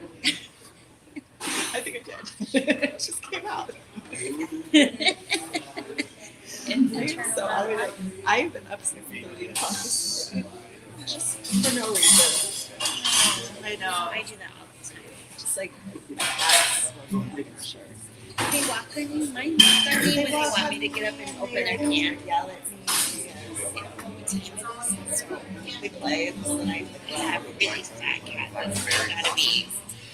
I think it did. It just came out. So I've been up since 30 hours. Just for no reason. I know. I do that all the time. Just like that's for sure. They walk on me, mine walk on me when they want me to get up and open their can. Yell at me. They play. It's the night. I have a really fat cat that's gotta be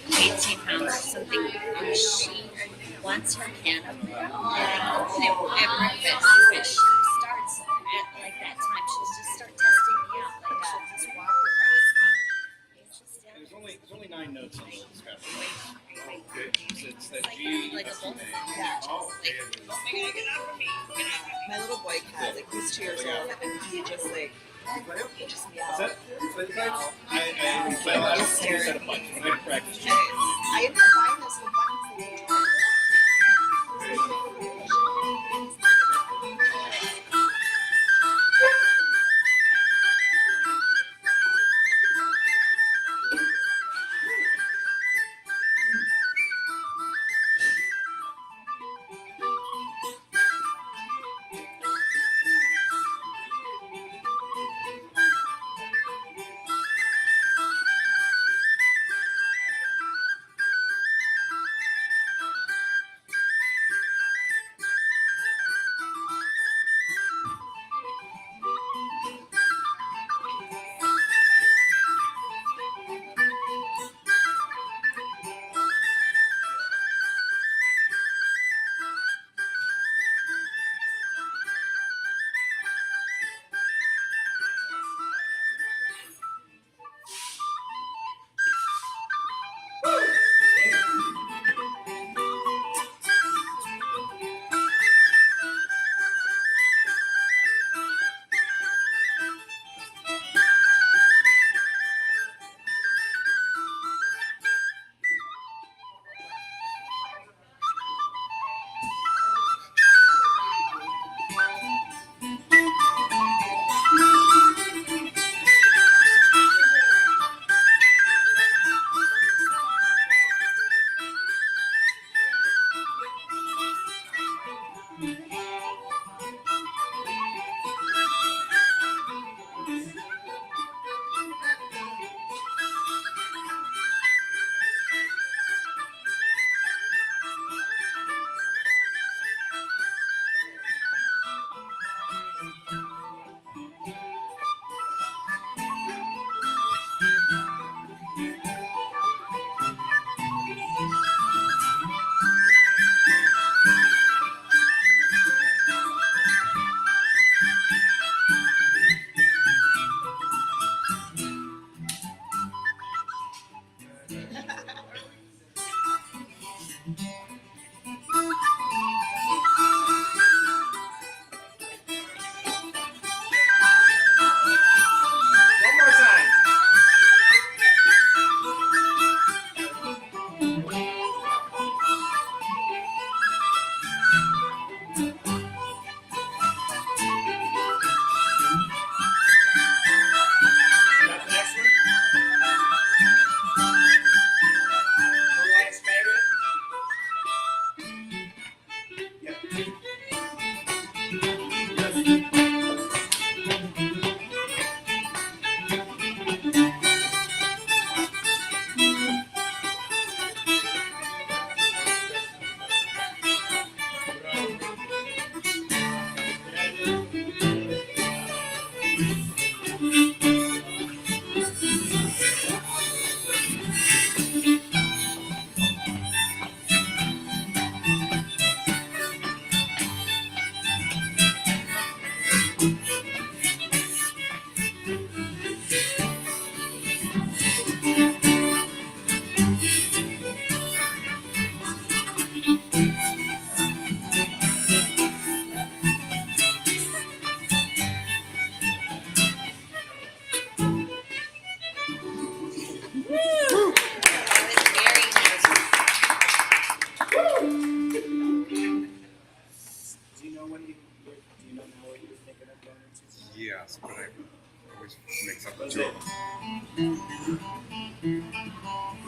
18 pounds or something. And she wants her can up there. At breakfast, when she starts at like that time, she'll just start testing me out. Like she'll just walk across me. And she'll stand There's only 9 notes on the scratch. Okay. It's that G, like a F, bull. and A. Yeah. Oh, Like, oh my god, get off of me. Get off of me. My little boy cat, like he's 2 years old, and he just like he just Is meows. that play cards? I said a bunch. I'm gonna practice. I ended up buying this with buttons.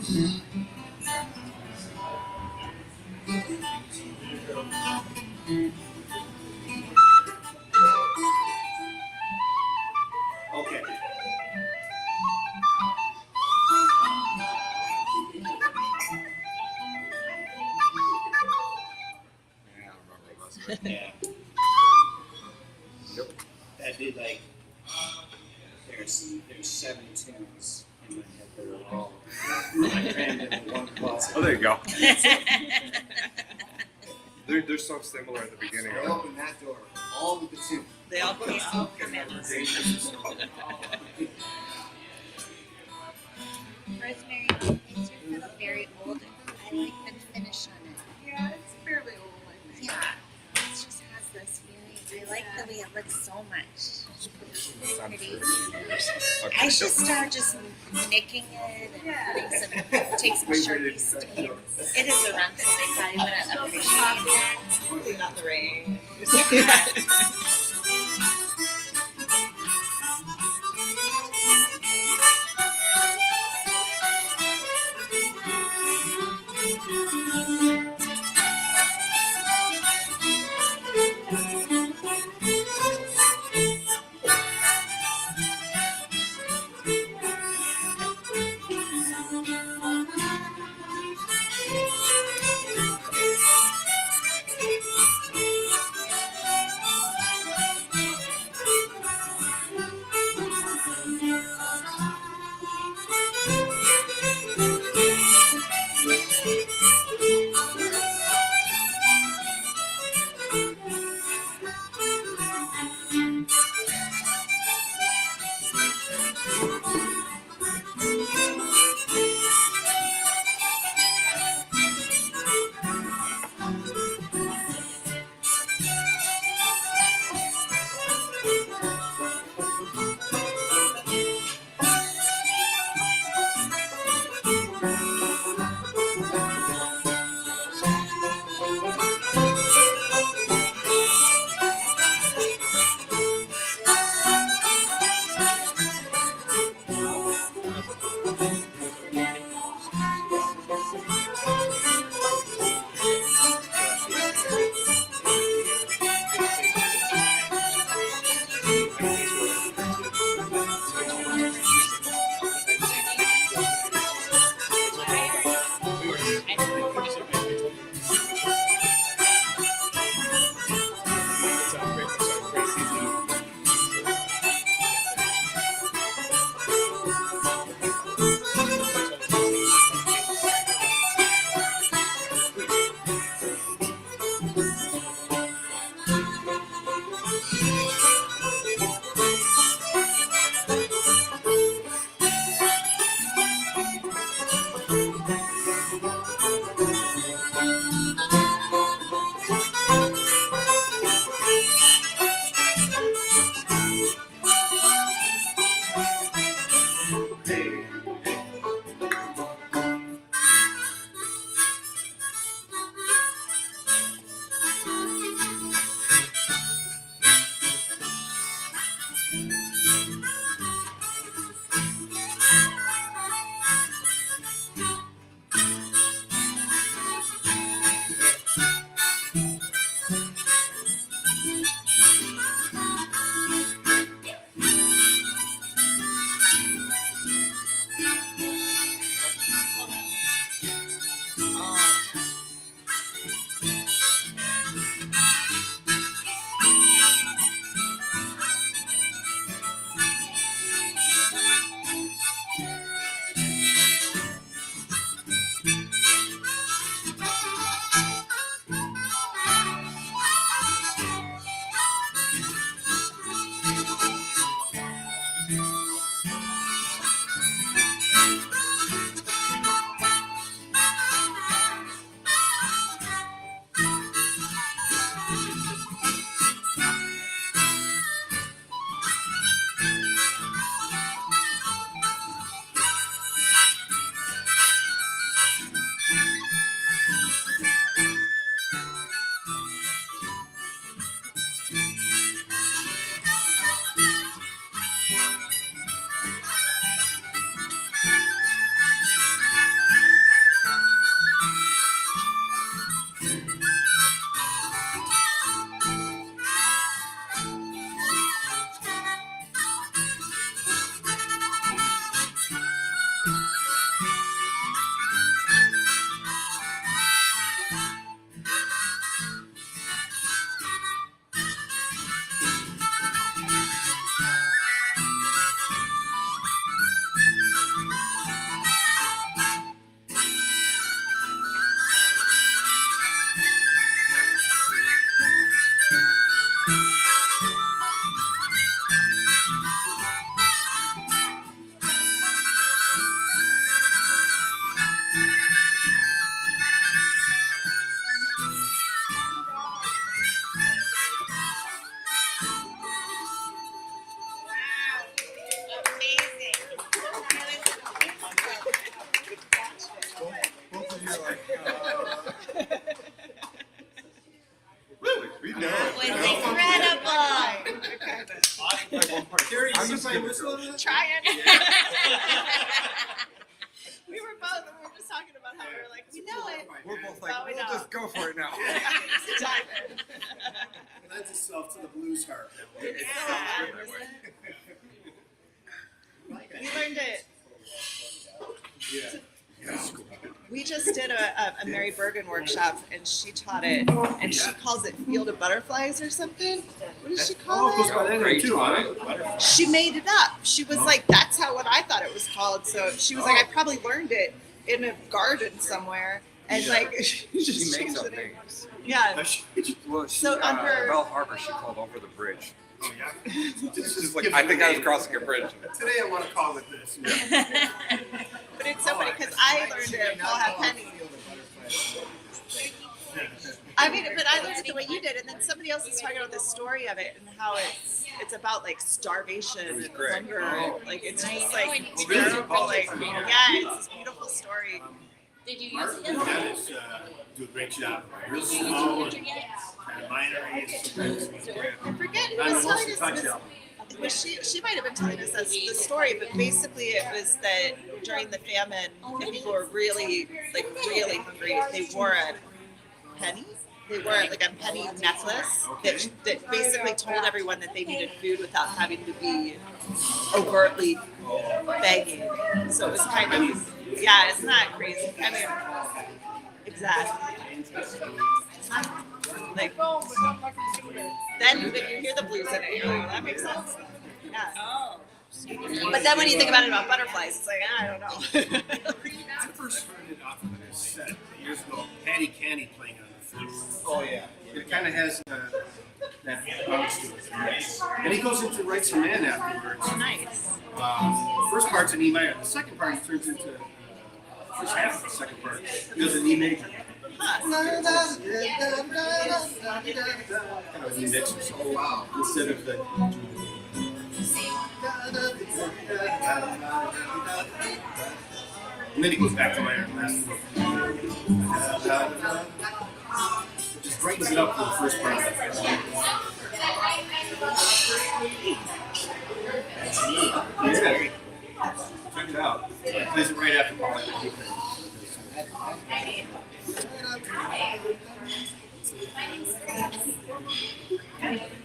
Okay. Yeah, I don't remember most of it. Yeah. Yep. That did like there's 7 tunes in my head that are all crammed into one closet. Oh, there you go. There's something similar at the beginning I of it. opened that door, all of the tunes. They all came out from it. Rosemary, is your fiddle very old? I like the finish on it. Yeah, it's fairly old, I think. Yeah, it just has this very, I like the way it looks so much. It's pretty. Okay. I should start just nicking it and putting some, take some Sharpies tape. It is a rental, they probably wouldn't appreciate it. Clean out the rain. We know That it. was you know? incredible. Carrie, I'm you just play giving whistle? it Trying. We were just talking about how we were like, we know it. We're both Oh, like, we we'll know. just go for it now. Dive in. Lends itself to the blues harp. We learned it. Yeah. We just did a Mary Bergen workshop, and she taught it, and she calls it Field of Butterflies or something. What does she call Oh, it goes it? by that name too, huh? She made it up. She was like, "That's how what I thought it was called." So she was like, "I probably learned it in a garden somewhere," and like she She just makes changed up the name. names. Yeah. Well, she, So on her- Bell Harbor, she called over the bridge. Oh, yeah. It's just like, I think I was crossing a bridge. Today I want to call it this. But it's so funny because I learned it at Paul Halfpenny. I mean, but I learned it the way you did, and then somebody else is talking about the story of it and how it's about like starvation was and great. hunger. Oh. Like it's I just know, like and you terrible. Like did. yeah, it's this beautiful story. Did you use Martin it? and Dennis do a great job. Real slow and kind of minor. I forget who was telling us this. Was she might have been telling us this, the story, but basically it was that during the famine, if people were really hungry, they wore a penny. They wore like a penny necklace that basically told everyone that they needed food without having to be overtly begging. So it was kind of yeah, it's not crazy. I mean, exactly. Like then you hear the blues in it, you're like, that makes sense. Yeah. Oh. But then when you think about it about butterflies, it's like I don't know. I first heard it off of this set years ago. Patty Canny playing on the flute. Oh, yeah. It kind of has that bounce to it. And he goes into Rights and Man afterwards. Nice. The first part's an E minor. The second part turns into first half of the second part. He does an E major. Kind of an E mix. Oh wow! Instead of the. And then he goes back to minor last one. Just brightens it up for the first part. Yeah. Check it out. It plays it right after Paul.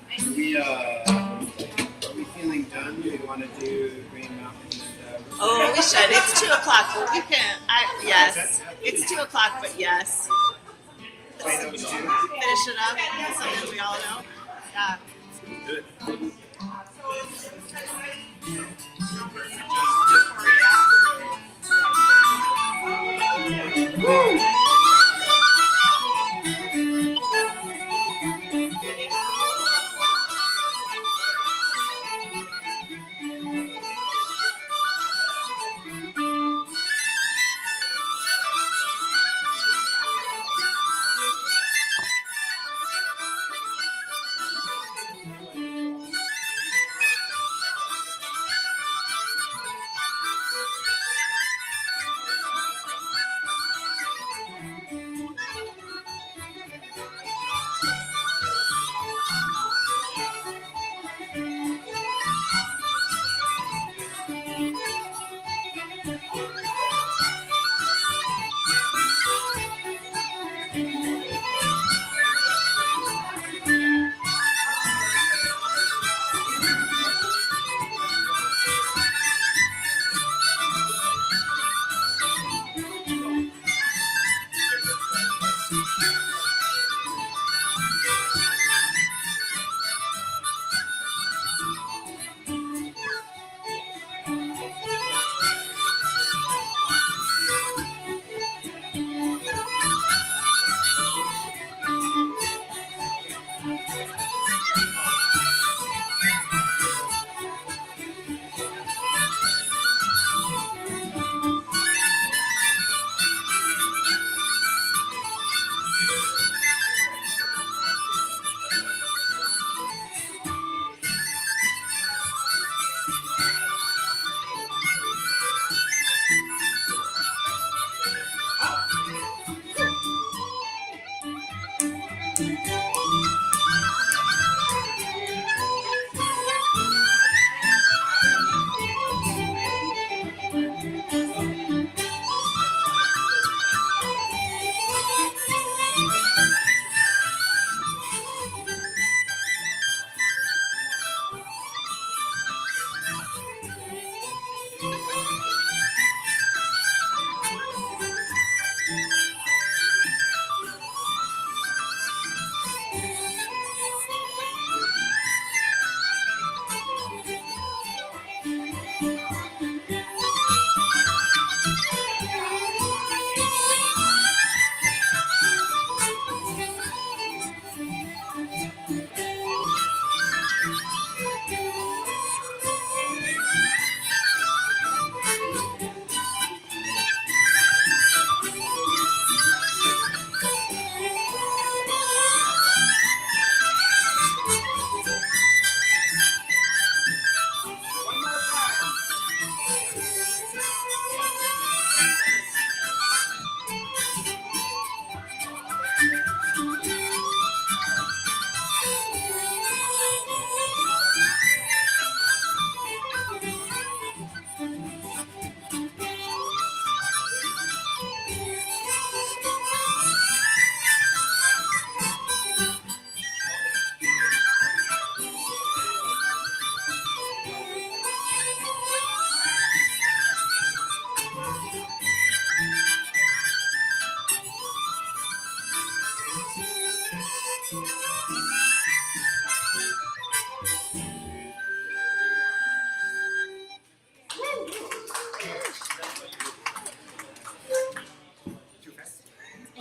Are we feeling done? Do we want to do Green Mountain? Oh, we should. It's 2:00. But you can. Yes. It's 2:00. But yes. Play those two. Finish it up. Something we all know. Yeah. Good.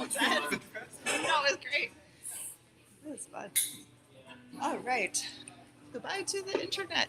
What's that? No, it was great. It was fun. All right. Goodbye to the internet.